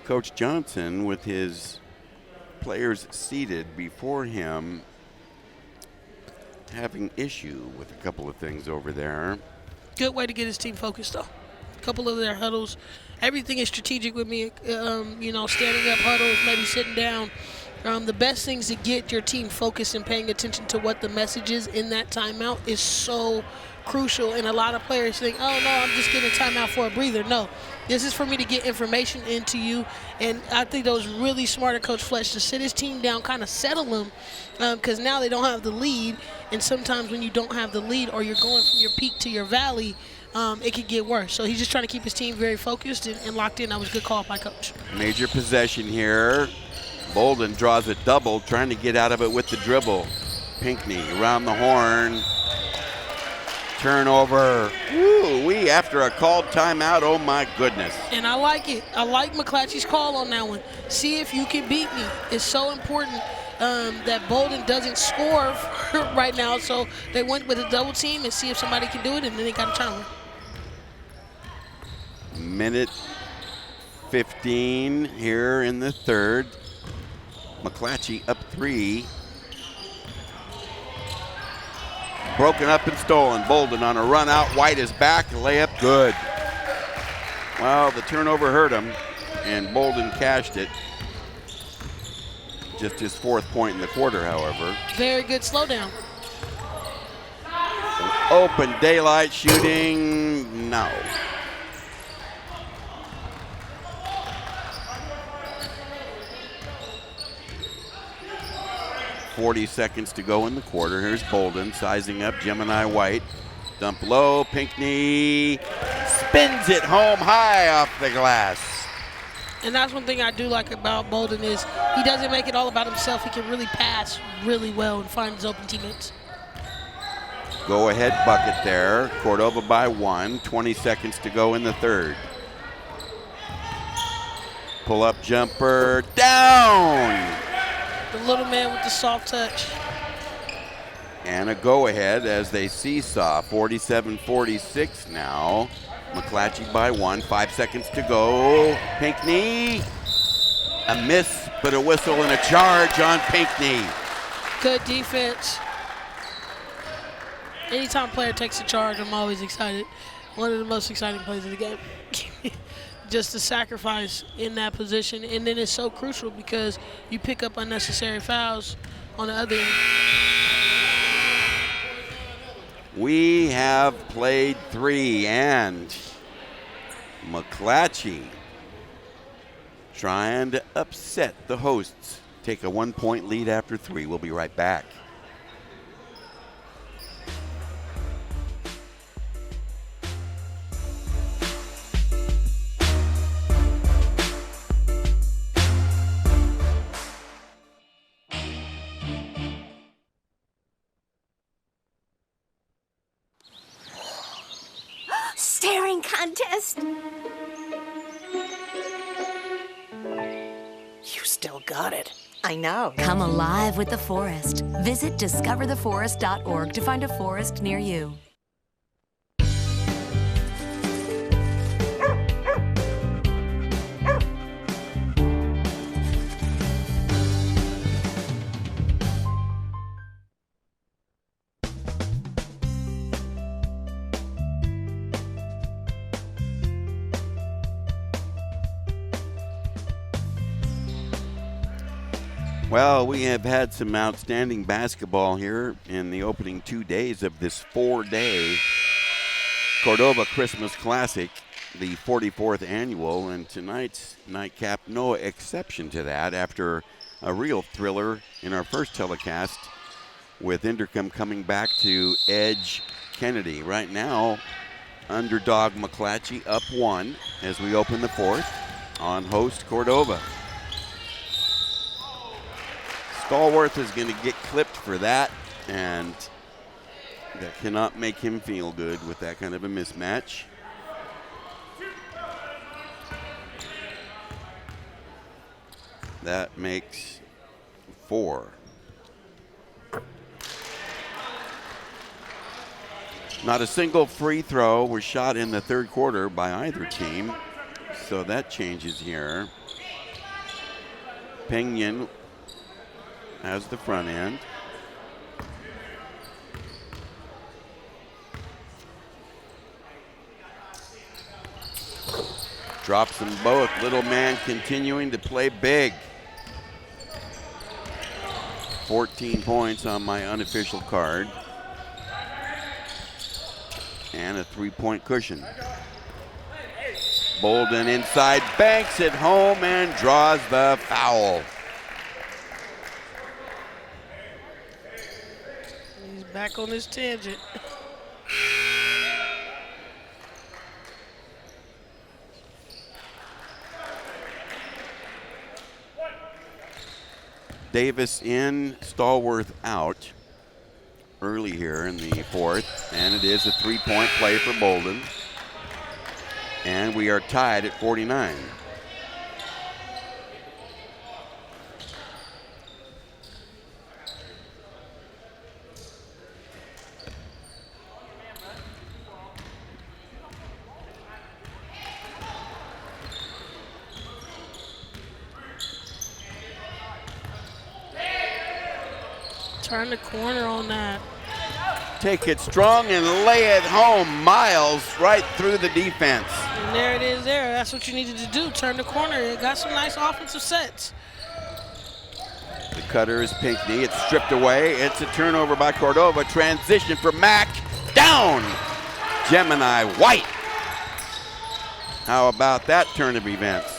Coach Johnson, with his players seated before him, having issue with a couple of things over there. Good way to get his team focused, though. A couple of their huddles. Everything is strategic with me, standing up huddles, maybe sitting down. The best things to get your team focused and paying attention to what the message is in that timeout is so crucial. And a lot of players think, oh, no, I'm just getting a timeout for a breather. No, this is for me to get information into you. And I think that was really smart of Coach Fletch to sit his team down, kind of settle them, because now they don't have the lead. And sometimes when you don't have the lead or you're going from your peak to your valley, it could get worse. So he's just trying to keep his team very focused and locked in. That was a good call by Coach. Major possession here. Bolden draws a double, trying to get out of it with the dribble. Pinckney around the horn. Turnover. Woo-wee, after a called timeout, oh my goodness. And I like it. I like McClatchy's call on that one. See if you can beat me. It's so important that Bolden doesn't score right now. So they went with a double team and see if somebody can do it, and then they got a turnover. Minute 15 here in the third. McClatchy up 3. Broken up and stolen. Bolden on a run out. White is back. Layup good. Well, the turnover hurt him, and Bolden cashed it. Just his 4th point in the quarter, however. Very good slowdown. Open daylight shooting. No. .40 seconds to go in the quarter. Here's Bolden sizing up Gemini White. Dump low. Pinckney spins it home high off the glass. And that's one thing I do like about Bolden is he doesn't make it all about himself. He can really pass really well and find his open teammates. Go ahead bucket there. Cordova by 1. 20 seconds to go in the third. Pull up jumper. Down. The little man with the soft touch. And a go-ahead as they seesaw. 47-46 now. McClatchy by 1. 5 seconds to go. Pinckney. A miss, but a whistle and a charge on Pinckney. Good defense. Anytime a player takes a charge, I'm always excited. One of the most exciting plays of the game. Just the sacrifice in that position. And then it's so crucial because you pick up unnecessary fouls on the other end. We have played 3, and McClatchy trying to upset the hosts. Take a 1-point lead after 3. We'll be right back. Staring contest. You still got it. I know. Come alive with the forest. Visit discovertheforest.org to find a forest near you. Well, we have had some outstanding basketball here in the opening 2 days of this 4-day Cordova Christmas Classic, the 44th annual, and tonight's nightcap no exception to that after a real thriller in our first telecast with Inderkum coming back to edge Kennedy. Right now, underdog McClatchy up 1 as we open the 4th on host Cordova. Stallworth is going to get clipped for that, and that cannot make him feel good with that kind of a mismatch. That makes 4. Not a single free throw was shot in the third quarter by either team, so that changes here. Pinion has the front end. Drops them both. Little man continuing to play big. 14 points on my unofficial card. And a 3-point cushion. Bolden inside, banks it home and draws the foul. He's back on his tangent. Davis in, Stallworth out early here in the 4th, and it is a 3-point play for Bolden. And we are tied at 49. Turn the corner on that. Take it strong and lay it home. Miles right through the defense. And there it is there. That's what you needed to do. Turn the corner. It got some nice offensive sets. The cutter is Pinckney. It's stripped away. It's a turnover by Cordova. Transition for Mack. Down. Gemini White. How about that turn of events?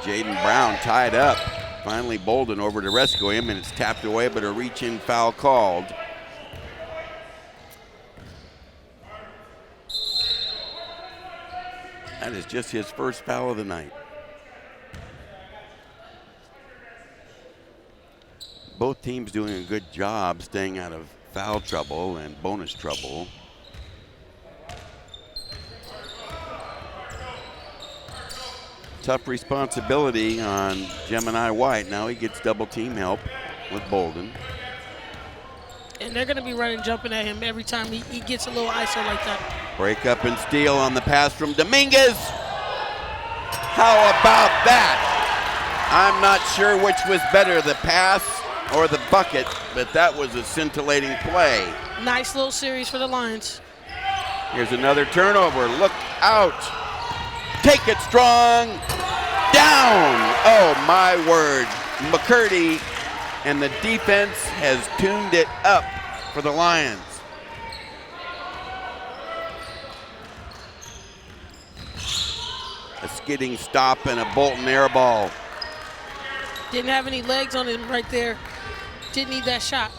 Jaden Brown tied up. Finally Bolden over to rescue him, and it's tapped away, but a reach-in foul called. That is just his first foul of the night. Both teams doing a good job staying out of foul trouble and bonus trouble. Tough responsibility on Gemini White. Now he gets double team help with Bolden. And they're going to be running, jumping at him every time he gets a little ISO like that. Break up and steal on the pass from Dominguez. How about that? I'm not sure which was better, the pass or the bucket, but that was a scintillating play. Nice little series for the Lions. Here's another turnover. Look out. Take it strong. Down. Oh, my word. McCurdy and the defense has tuned it up for the Lions. A skidding stop and a Bolton air ball. Didn't have any legs on him right there. Didn't need that shot.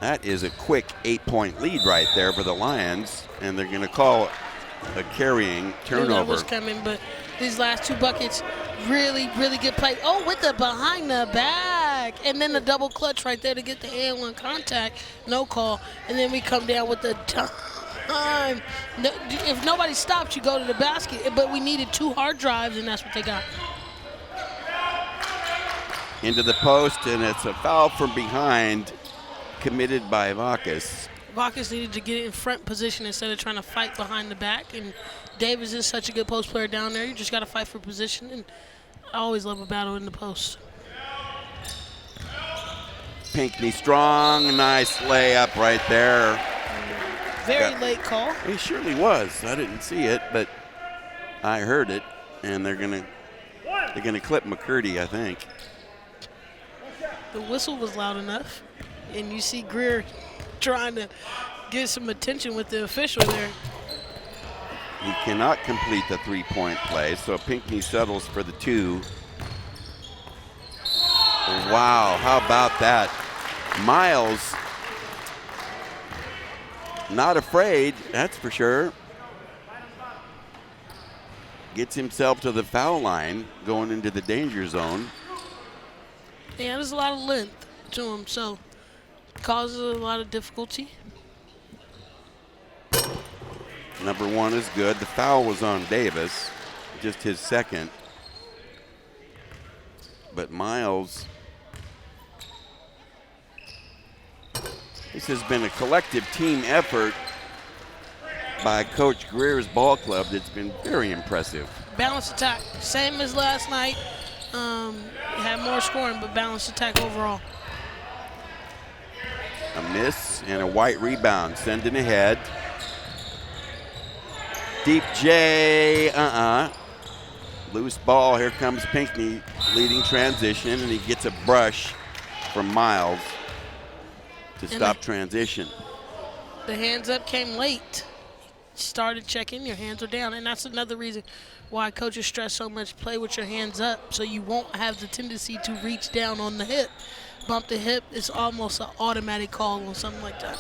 That is a quick 8-point lead right there for the Lions, and they're going to call a carrying turnover. That was coming, but these last 2 buckets, really, really good play. Oh, with the behind the back, and then the double clutch right there to get the and one contact, no call, and then we come down with the time. No, if nobody stops, you go to the basket, but we needed 2 hard drives, and that's what they got. Into the post, and it's a foul from behind committed by Vacas. Vacas needed to get it in front position instead of trying to fight behind the back, and Davis is such a good post player down there. You just got to fight for position, and I always love a battle in the post. Pinckney strong, nice layup right there. Very late call. He surely was. I didn't see it, but I heard it, and they're gonna clip McCurdy, I think. The whistle was loud enough, and you see Greer trying to get some attention with the official there. He cannot complete the 3-point play, so Pinckney settles for the 2. Wow, how about that? Miles, not afraid, that's for sure. Gets himself to the foul line, going into the danger zone. Yeah, there's a lot of length to him, so causes a lot of difficulty. Number 1 is good. The foul was on Davis, just his second. But Miles, this has been a collective team effort by Coach Greer's ball club that's been very impressive. Balanced attack, same as last night. Had more scoring, but balanced attack overall. A miss and a White rebound, sending ahead. Deep J, Loose ball, here comes Pinckney leading transition, and he gets a brush from Miles to stop transition. The hands up came late. Started checking, your hands are down, and that's another reason why coaches stress so much, play with your hands up so you won't have the tendency to reach down on the hip. Bump the hip, it's almost an automatic call on something like that.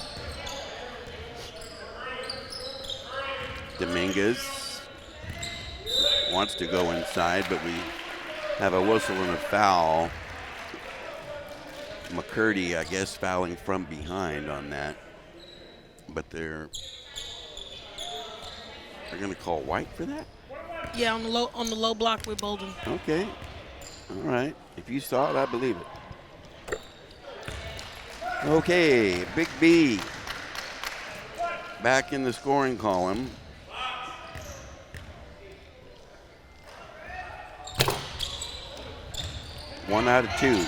Dominguez wants to go inside, but we have a whistle and a foul. McCurdy, I guess, fouling from behind on that. But they're going to call White for that? Yeah, on the low block with Bolden. Okay. All right. If you saw it, I believe it. Okay, Big B back in the scoring column. One out of 2.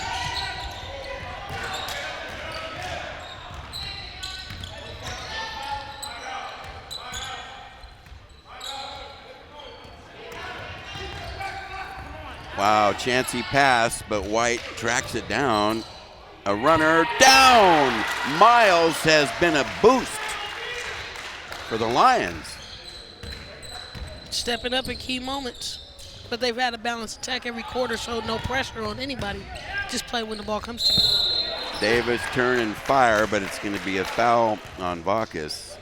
Wow, chancy pass, but White tracks it down. A runner down. Miles has been a boost for the Lions. Stepping up in key moments. But they've had a balanced attack every quarter, so no pressure on anybody. Just play when the ball comes to you. Davis turn and fire, but it's going to be a foul on Vacas.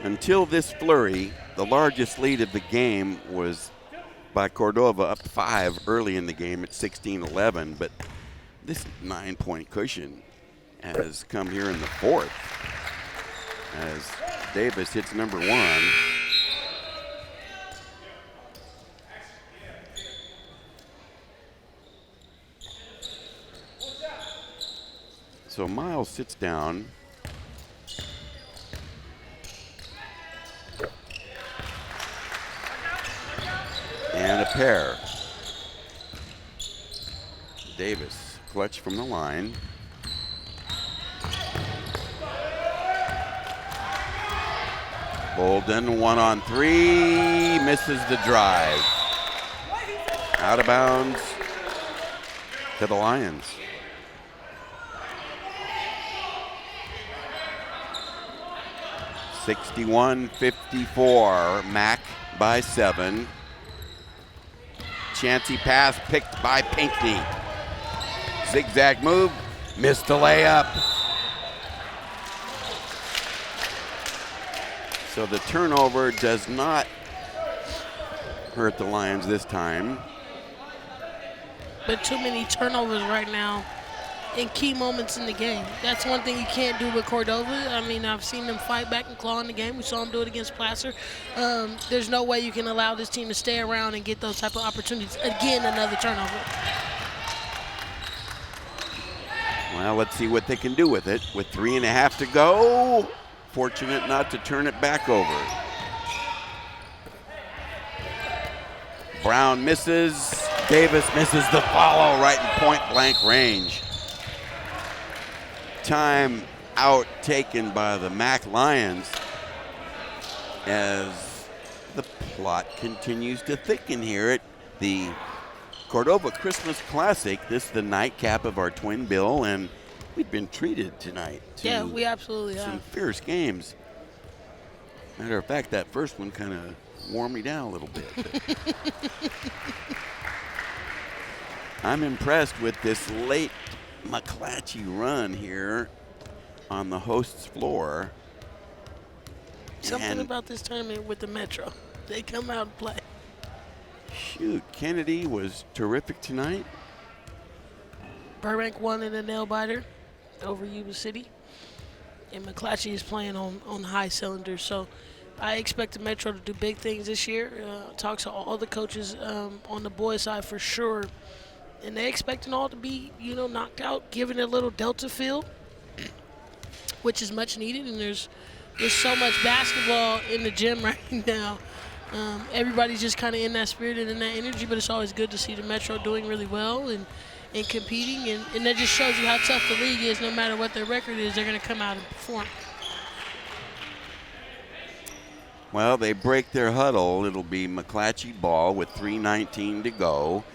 Until this flurry, the largest lead of the game was by Cordova, up 5 early in the game at 16-11, but this 9-point cushion has come here in the 4th as Davis hits number 1. So Miles sits down. And a pair. Davis, clutch from the line. Bolden, 1-on-3, misses the drive. Out of bounds to the Lions. 61-54, Mac by 7. Chancy pass picked by Pinckney. Zigzag move, missed the layup. So the turnover does not hurt the Lions this time. But too many turnovers right now in key moments in the game. That's one thing you can't do with Cordova. I mean, I've seen them fight back and claw in the game. We saw them do it against Placer. There's no way you can allow this team to stay around and get those type of opportunities. Again, another turnover. Well, let's see what they can do with it. With 3.5 to go, fortunate not to turn it back over. Brown misses. Davis misses the follow right in point-blank range. Time out taken by the Mac Lions as the plot continues to thicken here at the Cordova Christmas Classic. This is the nightcap of our twin bill, and we've been treated tonight to Yeah, we absolutely some have. fierce games. Matter of fact, that first one kind of warmed me down a little bit. I'm impressed with this late McClatchy run here on the host's floor. Something about this tournament with the Metro. They come out and play. Shoot, Kennedy was terrific tonight. Burbank won in a nail-biter over Yuba City. And McClatchy is playing on high cylinders. So I expect the Metro to do big things this year. Talk to all the coaches on the boys' side for sure. And they expect them all to be, knocked out, given a little Delta feel, which is much needed. And there's so much basketball in the gym right now. Everybody's just kind of in that spirit and in that energy, but it's always good to see the Metro doing really well and competing. And that just shows you how tough the league is. No matter what their record is, they're going to come out and perform. Well, they break their huddle. It'll be McClatchy ball with 3:19 to go.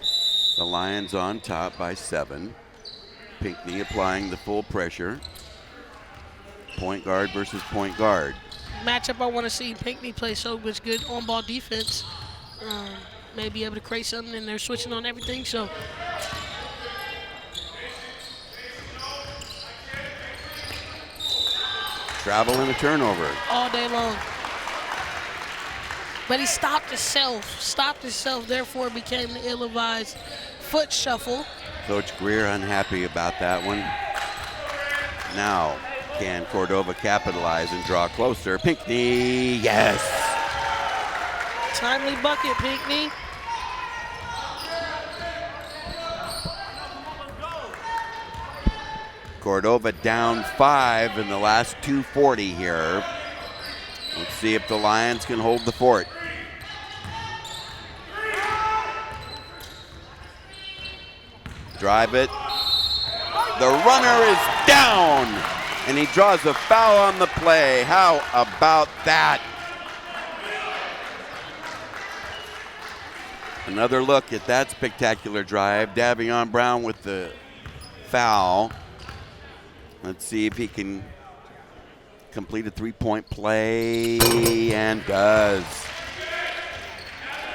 The Lions on top by 7. Pinckney applying the full pressure. Point guard versus point guard. Matchup I want to see. Pinckney play so much good on-ball defense. May be able to create something, and they're switching on everything. So Travel and a turnover. all day long. But he stopped himself, therefore it became the ill-advised foot shuffle. Coach Greer unhappy about that one. Now, can Cordova capitalize and draw closer? Pinckney, yes. Timely bucket, Pinckney. Cordova down 5 in the last 2:40 here. Let's see if the Lions can hold the fort. Drive it. The runner is down, and he draws a foul on the play. How about that? Another look at that spectacular drive. Davion Brown with the foul. Let's see if he can complete a three-point play, and does.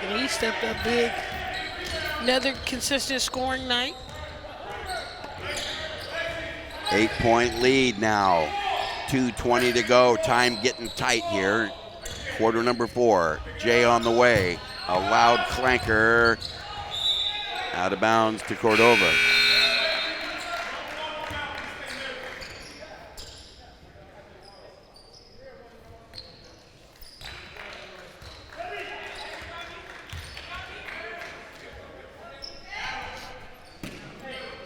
And he stepped up big. Another consistent scoring night. 8-point lead now. 2:20 to go. Time getting tight here. Quarter number 4. Jay on the way. A loud clanker. Out of bounds to Cordova.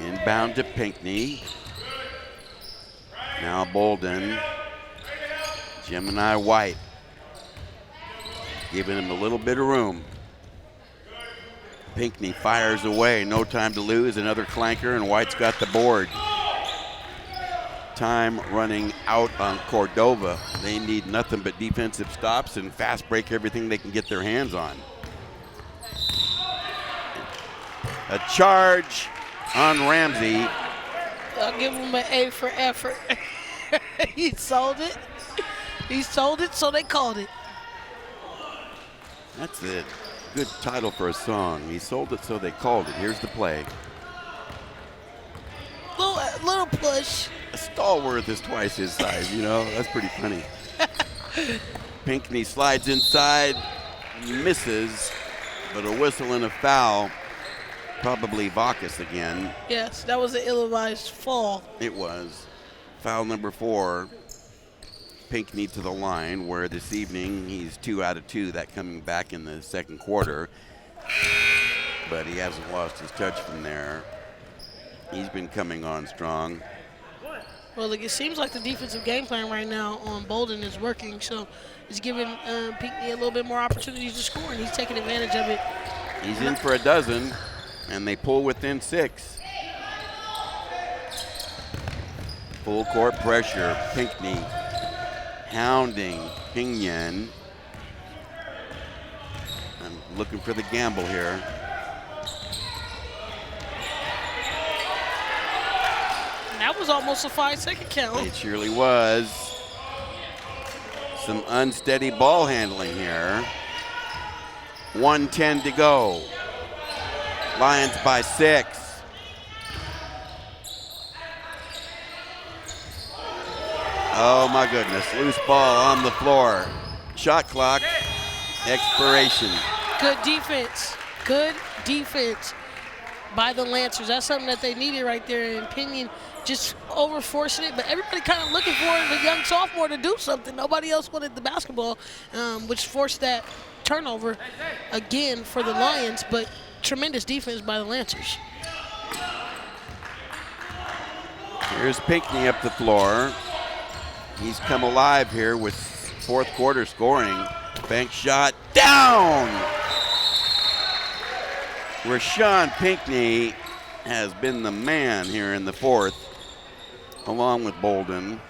Inbound to Pinckney. Now Bolden. Gemini White. Giving him a little bit of room. Pinckney fires away. No time to lose. Another clanker, and White's got the board. Time running out on Cordova. They need nothing but defensive stops and fast break everything they can get their hands on. A charge on Ramsey. I'll give him an A for effort. He sold it. He sold it, so they called it. That's a good title for a song. He sold it, so they called it. Here's the play. Little push. A Stallworth is twice his size, you know. That's pretty funny. Pinckney slides inside, misses, but a whistle and a foul. Probably Vacas again. Yes, that was an ill-advised fall. It was. Foul number 4. Pinckney to the line, where this evening he's 2 out of 2, that coming back in the second quarter. But he hasn't lost his touch from there. He's been coming on strong. Well, it seems like the defensive game plan right now on Bolden is working, so it's giving Pinckney a little bit more opportunities to score, and he's taking advantage of it. He's in for a dozen, and they pull within 6. Full court pressure. Pinckney hounding Pinion. I'm looking for the gamble here. That was almost a 5-second count. It surely was. Some unsteady ball handling here. 1:10 to go. Lions by 6. Oh my goodness, loose ball on the floor. Shot clock, expiration. Good defense. Good defense by the Lancers. That's something that they needed right there. And Pinion just over-forcing it, but everybody kind of looking for the young sophomore to do something. Nobody else wanted the basketball, which forced that turnover again for the Lions, but tremendous defense by the Lancers. Here's Pinckney up the floor. He's come alive here with fourth quarter scoring. Bank shot down. Rashawn Pinckney has been the man here in the fourth, along with Bolden.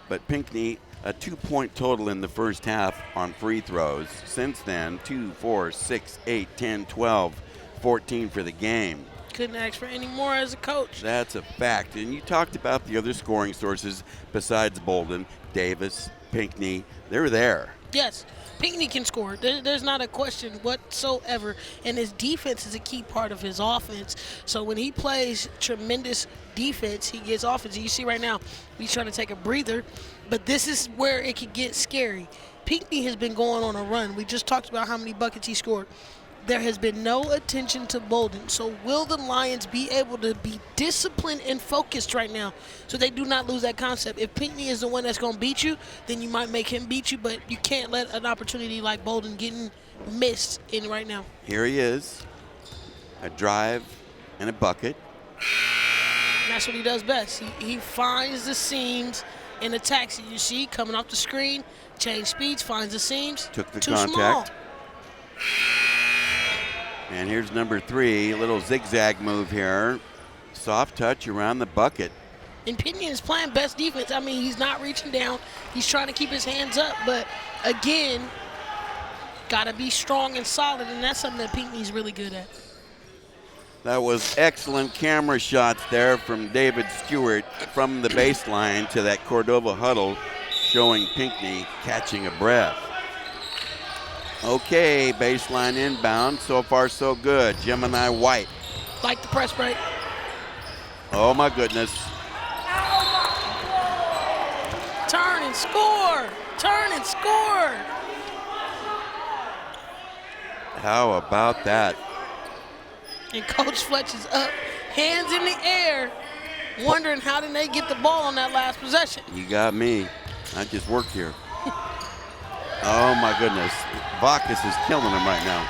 But Pinckney, a 2-point total in the first half on free throws. Since then, 2, 4, 6, 8, 10, 12, 14 for the game. Couldn't ask for any more as a coach. That's a fact. And you talked about the other scoring sources besides Bolden. Davis, Pinckney, they're there. Yes, Pinckney can score. There's not a question whatsoever. And his defense is a key part of his offense. So when he plays tremendous defense, he gets offense. You see right now, he's trying to take a breather. But this is where it could get scary. Pinckney has been going on a run. We just talked about how many buckets he scored. There has been no attention to Bolden. So will the Lions be able to be disciplined and focused right now so they do not lose that concept? If Pinckney is the one that's going to beat you, then you might make him beat you, but you can't let an opportunity like Bolden getting missed in right now. Here he is, a drive and a bucket. And that's what he does best. He finds the seams and attacks it. You see, coming off the screen, change speeds, finds the seams. Took the too contact. Small. And here's number 3, a little zigzag move here. Soft touch around the bucket. And Pinion is playing best defense. I mean, he's not reaching down. He's trying to keep his hands up. But, again, got to be strong and solid, and that's something that Pinckney's really good at. That was excellent camera shots there from David Stewart from the baseline to that Cordova huddle, showing Pinckney catching a breath. Okay, baseline inbound. So far, so good. Gemini White. Like the press break. Oh, my goodness. Turn and score. Turn and score. How about that? And Coach Fletch is up, hands in the air, wondering how did they get the ball on that last possession. You got me. I just work here. Oh, my goodness. Vacas is killing him right now.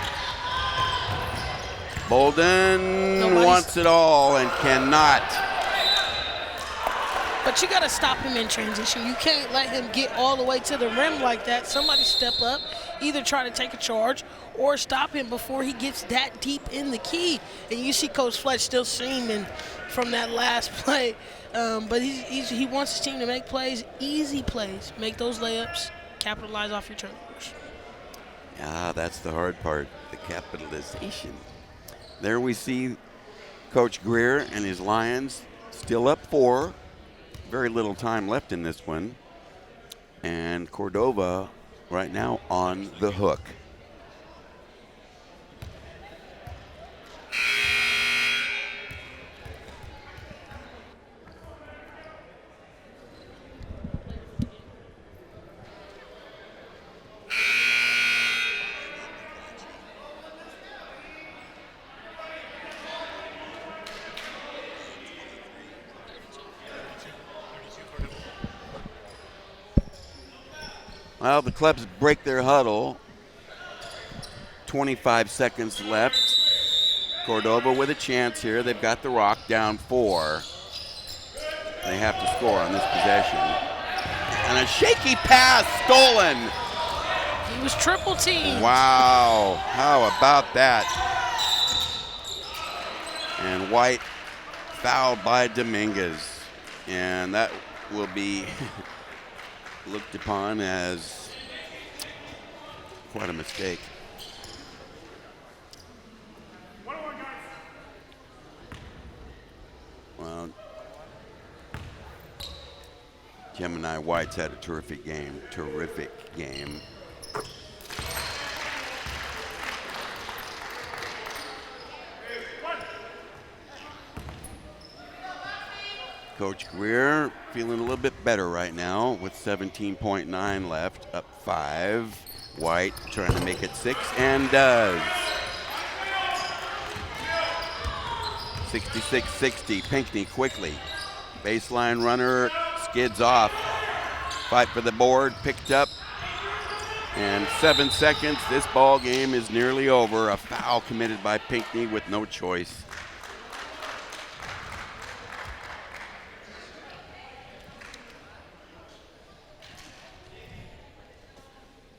Bolden wants it all and cannot. But you got to stop him in transition. You can't let him get all the way to the rim like that. Somebody step up, either try to take a charge or stop him before he gets that deep in the key. And you see Coach Fletch still streaming from that last play. But he wants his team to make plays, easy plays, make those layups, capitalize off your turnovers. Ah, that's the hard part, the capitalization. There we see Coach Greer and his Lions still up 4. Very little time left in this one. And Cordova right now on the hook. Well, the clubs break their huddle. 25 seconds left. Cordova with a chance here. They've got the rock down 4. They have to score on this possession. And a shaky pass stolen. He was triple teamed. Wow, how about that? And White fouled by Dominguez. And that will be looked upon as quite a mistake. Well, Gemini White's had a terrific game. Coach Greer feeling a little bit better right now with 17.9 left, up 5. White trying to make it 6 and does. 66-60, Pinckney quickly. Baseline runner skids off. Fight for the board, picked up. And 7 seconds, this ball game is nearly over. A foul committed by Pinckney with no choice.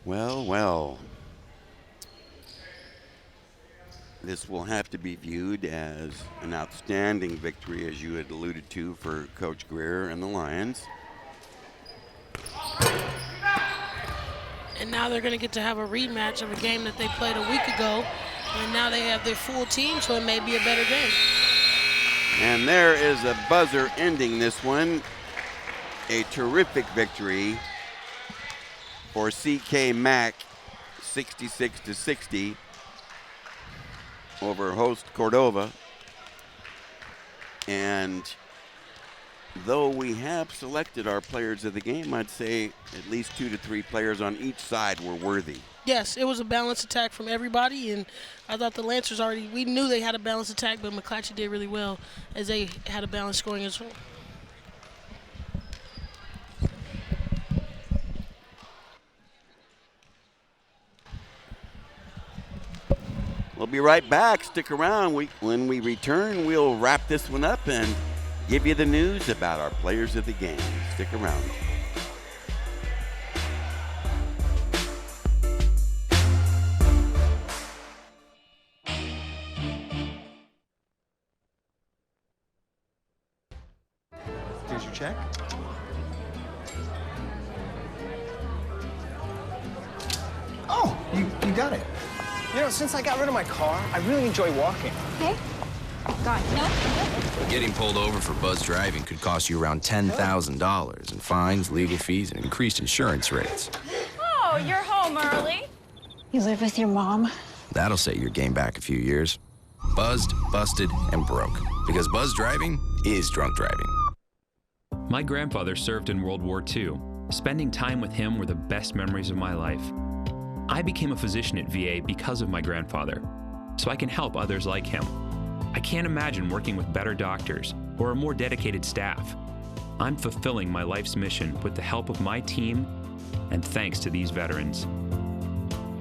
Well, well. This will have to be viewed as an outstanding victory, as you had alluded to, for Coach Greer and the Lions. And now they're going to get to have a rematch of a game that they played a week ago. And now they have their full team, so it may be a better game. And there is a buzzer ending this one. A terrific victory for CK Mack, 66-60 over host Cordova. And though we have selected our players of the game, I'd say at least 2 to 3 players on each side were worthy. Yes, it was a balanced attack from everybody, and I thought the Lancers we knew they had a balanced attack, but McClatchy did really well as they had a balanced scoring as well. We'll be right back. Stick around. When we return, we'll wrap this one up and give you the news about our players of the game. Stick around. Here's your check. Oh, you got it. You know, since I got rid of my car, I really enjoy walking. Okay. God, no. Getting pulled over for buzz driving could cost you around $10,000 in fines, legal fees, and increased insurance rates. Oh, you're home early. You live with your mom? That'll set your game back a few years. Buzzed, busted, and broke. Because buzz driving is drunk driving. My grandfather served in World War II. Spending time with him were the best memories of my life. I became a physician at VA because of my grandfather, so I can help others like him. I can't imagine working with better doctors or a more dedicated staff. I'm fulfilling my life's mission with the help of my team and thanks to these veterans.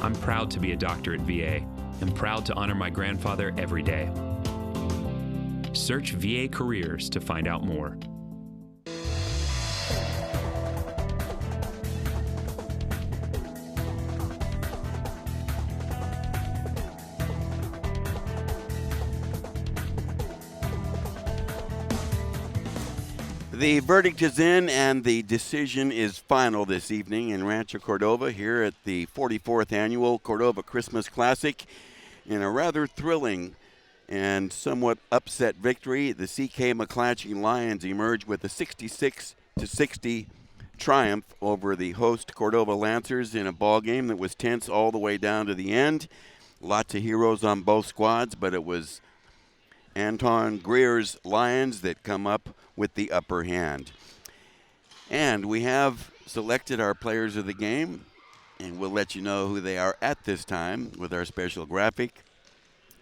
I'm proud to be a doctor at VA and proud to honor my grandfather every day. Search VA Careers to find out more. The verdict is in and the decision is final this evening in Rancho Cordova here at the 44th Annual Cordova Christmas Classic. In a rather thrilling and somewhat upset victory, the CK McClatchy Lions emerged with a 66-60 triumph over the host Cordova Lancers in a ball game that was tense all the way down to the end. Lots of heroes on both squads, but it was Anton Greer's Lions that come up with the upper hand. And we have selected our players of the game, and we'll let you know who they are at this time with our special graphic.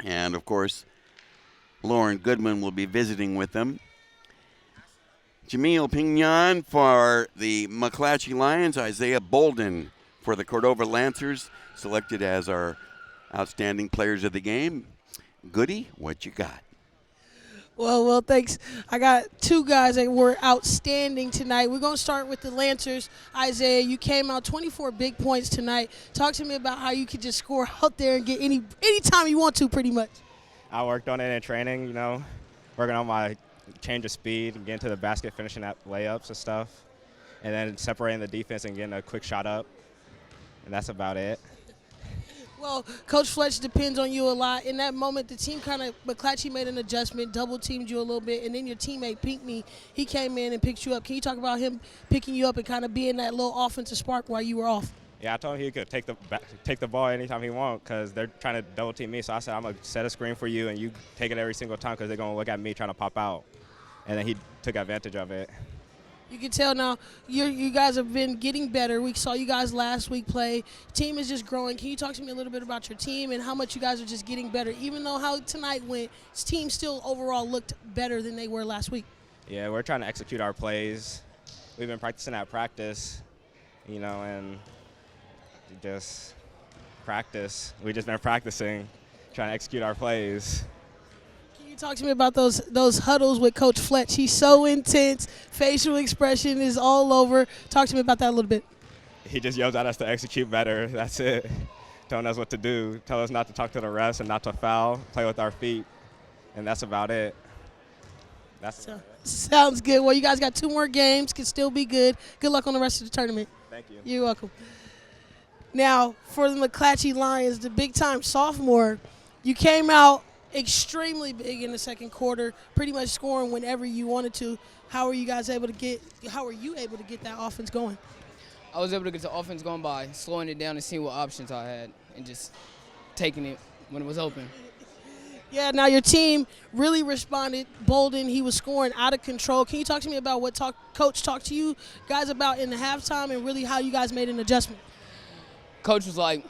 And, of course, Lauren Goodman will be visiting with them. Jamil Pignon for the McClatchy Lions, Isaiah Bolden for the Cordova Lancers, selected as our outstanding players of the game. Goody, what you got? Well, thanks. I got two guys that were outstanding tonight. We're going to start with the Lancers. Isaiah, you came out 24 big points tonight. Talk to me about how you could just score out there and get any time you want to, pretty much. I worked on it in training, you know, working on my change of speed and getting to the basket, finishing at layups and stuff, and then separating the defense and getting a quick shot up, and that's about it. Well, Coach Fletch depends on you a lot. In that moment, the team McClatchy made an adjustment, double-teamed you a little bit, and then your teammate, Pinckney, he came in and picked you up. Can you talk about him picking you up and kind of being that little offensive spark while you were off? Yeah, I told him he could take the ball anytime he wants because they're trying to double-team me. So I said, I'm going to set a screen for you, and you take it every single time because they're going to look at me trying to pop out. And then he took advantage of it. You can tell now you guys have been getting better. We saw you guys last week play. Team is just growing. Can you talk to me a little bit about your team and how much you guys are just getting better? Even though how tonight went, this team still overall looked better than they were last week. Yeah, we're trying to execute our plays. We've been practicing at practice, you know, and just practice. We've just been practicing, trying to execute our plays. Talk to me about those huddles with Coach Fletch. He's so intense. Facial expression is all over. Talk to me about that a little bit. He just yells at us to execute better. That's it. Telling us what to do. Tell us not to talk to the refs and not to foul. Play with our feet. And that's about it. Sounds good. Well, you guys got 2 more games. Can still be good. Good luck on the rest of the tournament. Thank you. You're welcome. Now, for the McClatchy Lions, the big-time sophomore, you came out extremely big in the second quarter, pretty much scoring whenever you wanted to. How are you able to get that offense going? I was able to get the offense going by slowing it down and seeing what options I had and just taking it when it was open. Yeah, now your team really responded. Bolden, he was scoring out of control. Can you talk to me about what Coach talked to you guys about in the halftime and really how you guys made an adjustment? Coach was like,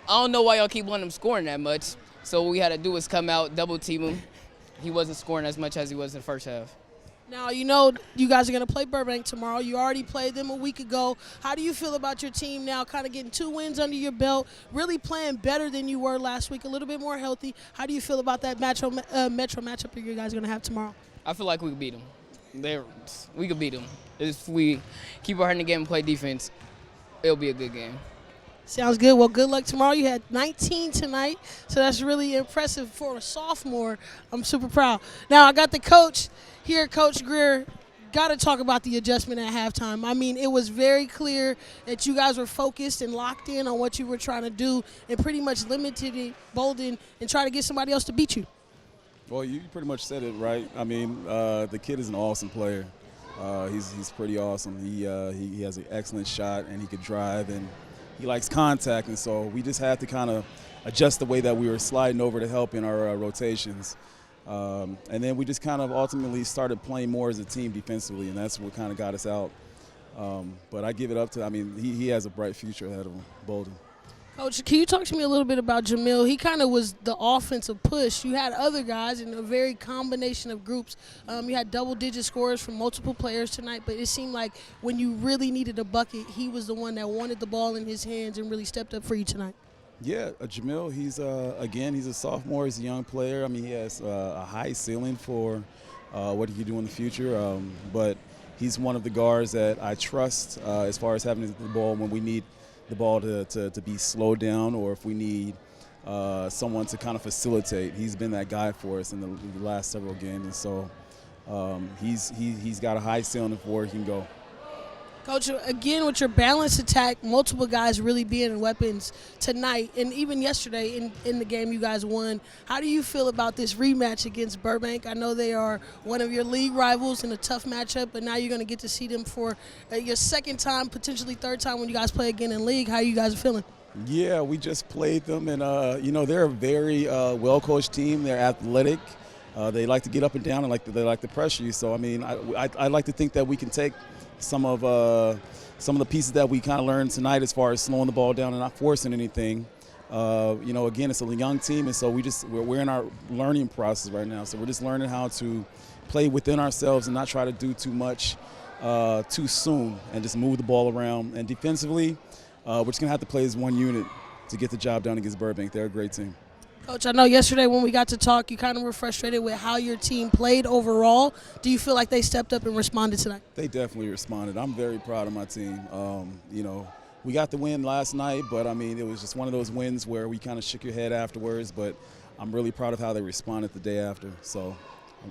I don't know why y'all keep letting him scoring that much. So what we had to do was come out, double-team him. He wasn't scoring as much as he was in the first half. Now, you know you guys are going to play Burbank tomorrow. You already played them a week ago. How do you feel about your team now, kind of getting 2 wins under your belt, really playing better than you were last week, a little bit more healthy? How do you feel about that Metro matchup that you guys are going to have tomorrow? I feel like we could beat them. We could beat them. If we keep our head in the game and play defense, it'll be a good game. Sounds good. Well, good luck tomorrow. You had 19 tonight, so that's really impressive for a sophomore. I'm super proud. Now, I got the coach here, Coach Greer. Got to talk about the adjustment at halftime. I mean, it was very clear that you guys were focused and locked in on what you were trying to do and pretty much limited it, Bolden, and try to get somebody else to beat you. Well, you pretty much said it right. I mean, the kid is an awesome player. He's pretty awesome. He has an excellent shot, and he could drive, and he likes contact, and so we just had to kind of adjust the way that we were sliding over to help in our rotations. And then we just kind of ultimately started playing more as a team defensively, and that's what kind of got us out. But I give it up to, I mean, he has a bright future ahead of him, Bolden. Coach, can you talk to me a little bit about Jamil? He kind of was the offensive push. You had other guys in a very combination of groups. You had double-digit scores from multiple players tonight, but it seemed like when you really needed a bucket, he was the one that wanted the ball in his hands and really stepped up for you tonight. Yeah, Jamil, he's a sophomore. He's a young player. I mean, he has a high ceiling for what he can do in the future, but he's one of the guards that I trust as far as having the ball when we need the ball to be slowed down, or if we need someone to kind of facilitate. He's been that guy for us in the last several games, and so he's got a high ceiling for where he can go. Coach, again, with your balanced attack, multiple guys really being weapons tonight, and even yesterday in the game you guys won. How do you feel about this rematch against Burbank? I know they are one of your league rivals in a tough matchup, but now you're going to get to see them for your second time, potentially third time when you guys play again in league. How you guys are feeling? Yeah, we just played them, and they're a very well-coached team. They're athletic. They like to get up and down, and they like to pressure you. So, I mean, I like to think that we can take some of the pieces that we kind of learned tonight as far as slowing the ball down and not forcing anything. Again, it's a young team, and so we're in our learning process right now. So we're just learning how to play within ourselves and not try to do too much too soon and just move the ball around. And defensively, we're just going to have to play as one unit to get the job done against Burbank. They're a great team. Coach, I know yesterday when we got to talk, you kind of were frustrated with how your team played overall. Do you feel like they stepped up and responded tonight? They definitely responded. I'm very proud of my team. We got the win last night, but, I mean, it was just one of those wins where we kind of shook your head afterwards, but I'm really proud of how they responded the day after. So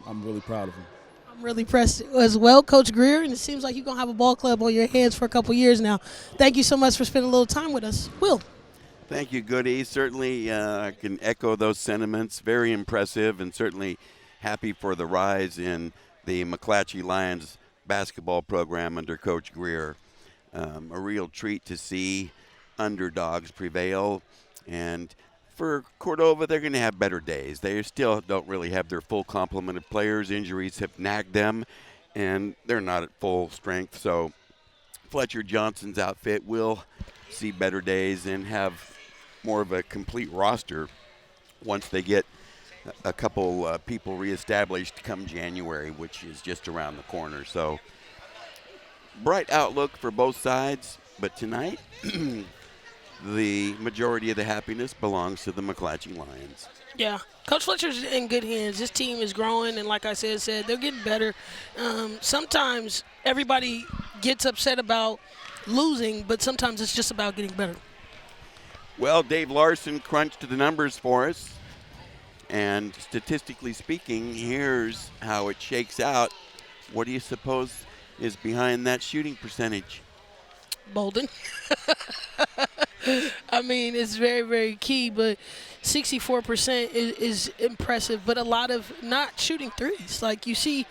I'm really proud of them. I'm really impressed as well, Coach Greer, and it seems like you're going to have a ball club on your hands for a couple years now. Thank you so much for spending a little time with us. Will. Thank you, Goody. Certainly I can echo those sentiments. Very impressive, and certainly happy for the rise in the McClatchy Lions basketball program under Coach Greer. A real treat to see underdogs prevail. And for Cordova, they're going to have better days. They still don't really have their full complement of players. Injuries have nagged them, and they're not at full strength. So Fletcher Johnson's outfit will see better days and have more of a complete roster once they get a couple people reestablished come January, which is just around the corner. So bright outlook for both sides, but tonight the majority of the happiness belongs to the McClatchy Lions. Yeah, Coach Fletcher's in good hands. This team is growing, and like I said, they're getting better. Sometimes everybody gets upset about losing, but sometimes it's just about getting better. Well, Dave Larson crunched the numbers for us, and statistically speaking, here's how it shakes out. What do you suppose is behind that shooting percentage? Bolden. I mean, it's very, very key, but 64% is impressive, but a lot of not shooting threes. Like you see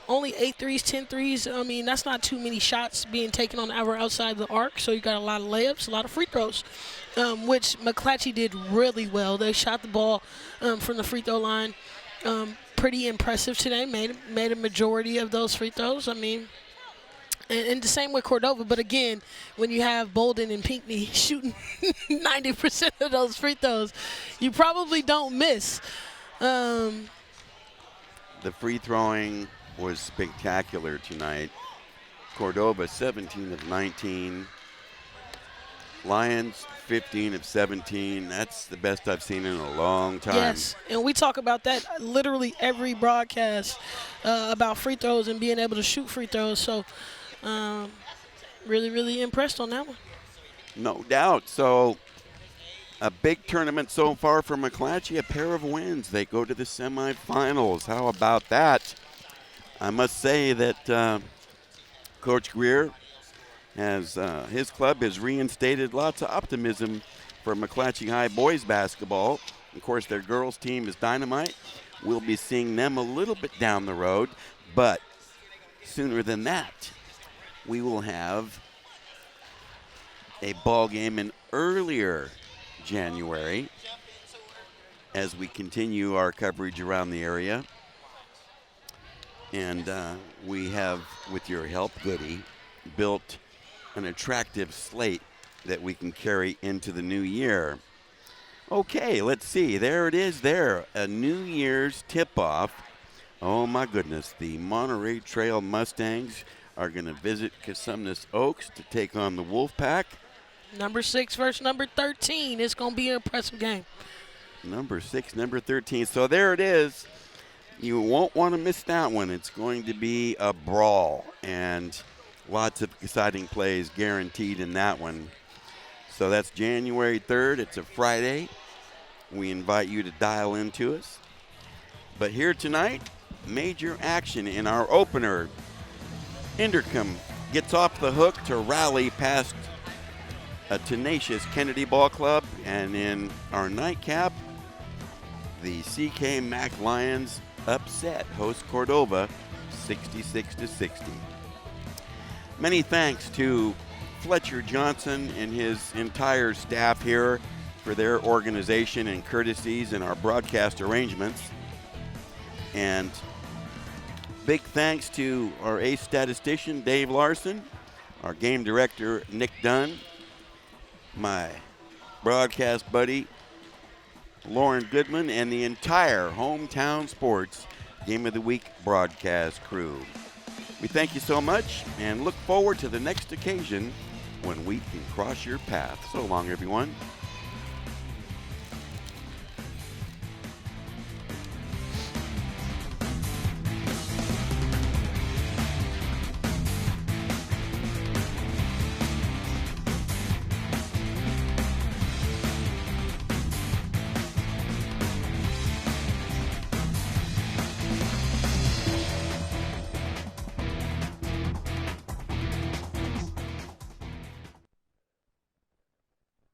only 8 threes, 10 threes. I mean, that's not too many shots being taken on or outside the arc, so you got a lot of layups, a lot of free throws, which McClatchy did really well. They shot the ball from the free throw line pretty impressive today, made a majority of those free throws. I mean, and the same with Cordova. But, again, when you have Bolden and Pinckney shooting 90% of those free throws, you probably don't miss. The free throwing was spectacular tonight. Cordova 17 of 19. Lions 15 of 17. That's the best I've seen in a long time. Yes, and we talk about that literally every broadcast about free throws and being able to shoot free throws. So really, really impressed on that one. No doubt. So a big tournament so far for McClatchy, a pair of wins. They go to the semifinals. How about that? I must say that Coach Greer has his club has reinstated lots of optimism for McClatchy High boys basketball. Of course, their girls team is dynamite. We'll be seeing them a little bit down the road, but sooner than that, we will have a ball game in earlier January as we continue our coverage around the area. And we have, with your help, Goody, built an attractive slate that we can carry into the new year. Okay, let's see. There it is there. A New Year's tip-off. Oh, my goodness. The Monterey Trail Mustangs are going to visit Casumnes Oaks to take on the Wolfpack. Number 6 versus number 13. It's going to be an impressive game. Number 6, number 13. So there it is. You won't want to miss that one. It's going to be a brawl, and lots of exciting plays guaranteed in that one. So that's January 3rd. It's a Friday. We invite you to dial into us. But here tonight, major action in our opener. Inderkum gets off the hook to rally past a tenacious Kennedy Ball Club. And in our nightcap, the CK Mac Lions upset host Cordova 66-60. Many thanks to Fletcher Johnson and his entire staff here for their organization and courtesies in our broadcast arrangements. And big thanks to our ace statistician, Dave Larson, our game director, Nick Dunn, my broadcast buddy, Lauren Goodman, and the entire Hometown Sports Game of the Week broadcast crew. We thank you so much and look forward to the next occasion when we can cross your path. So long, everyone.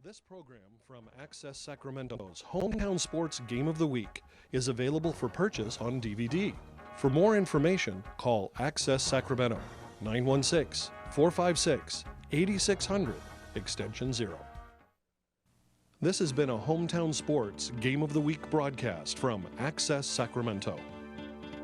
This program from Access Sacramento's Hometown Sports Game of the Week is available for purchase on DVD. For more information, call Access Sacramento 916-456-8600, extension 0. This has been a Hometown Sports Game of the Week broadcast from Access Sacramento.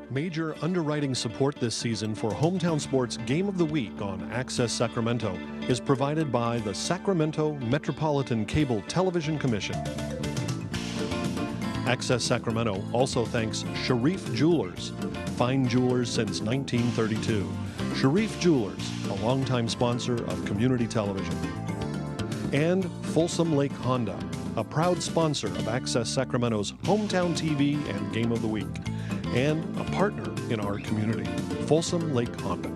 Major underwriting support this season for Hometown Sports Game of the Week on Access Sacramento is provided by the Sacramento Metropolitan Cable Television Commission. Access Sacramento also thanks Sharif Jewelers, fine jewelers since 1932. Sharif Jewelers, a longtime sponsor of community television. And Folsom Lake Honda, a proud sponsor of Access Sacramento's Hometown TV and Game of the Week, and a partner in our community, Folsom Lake Honda.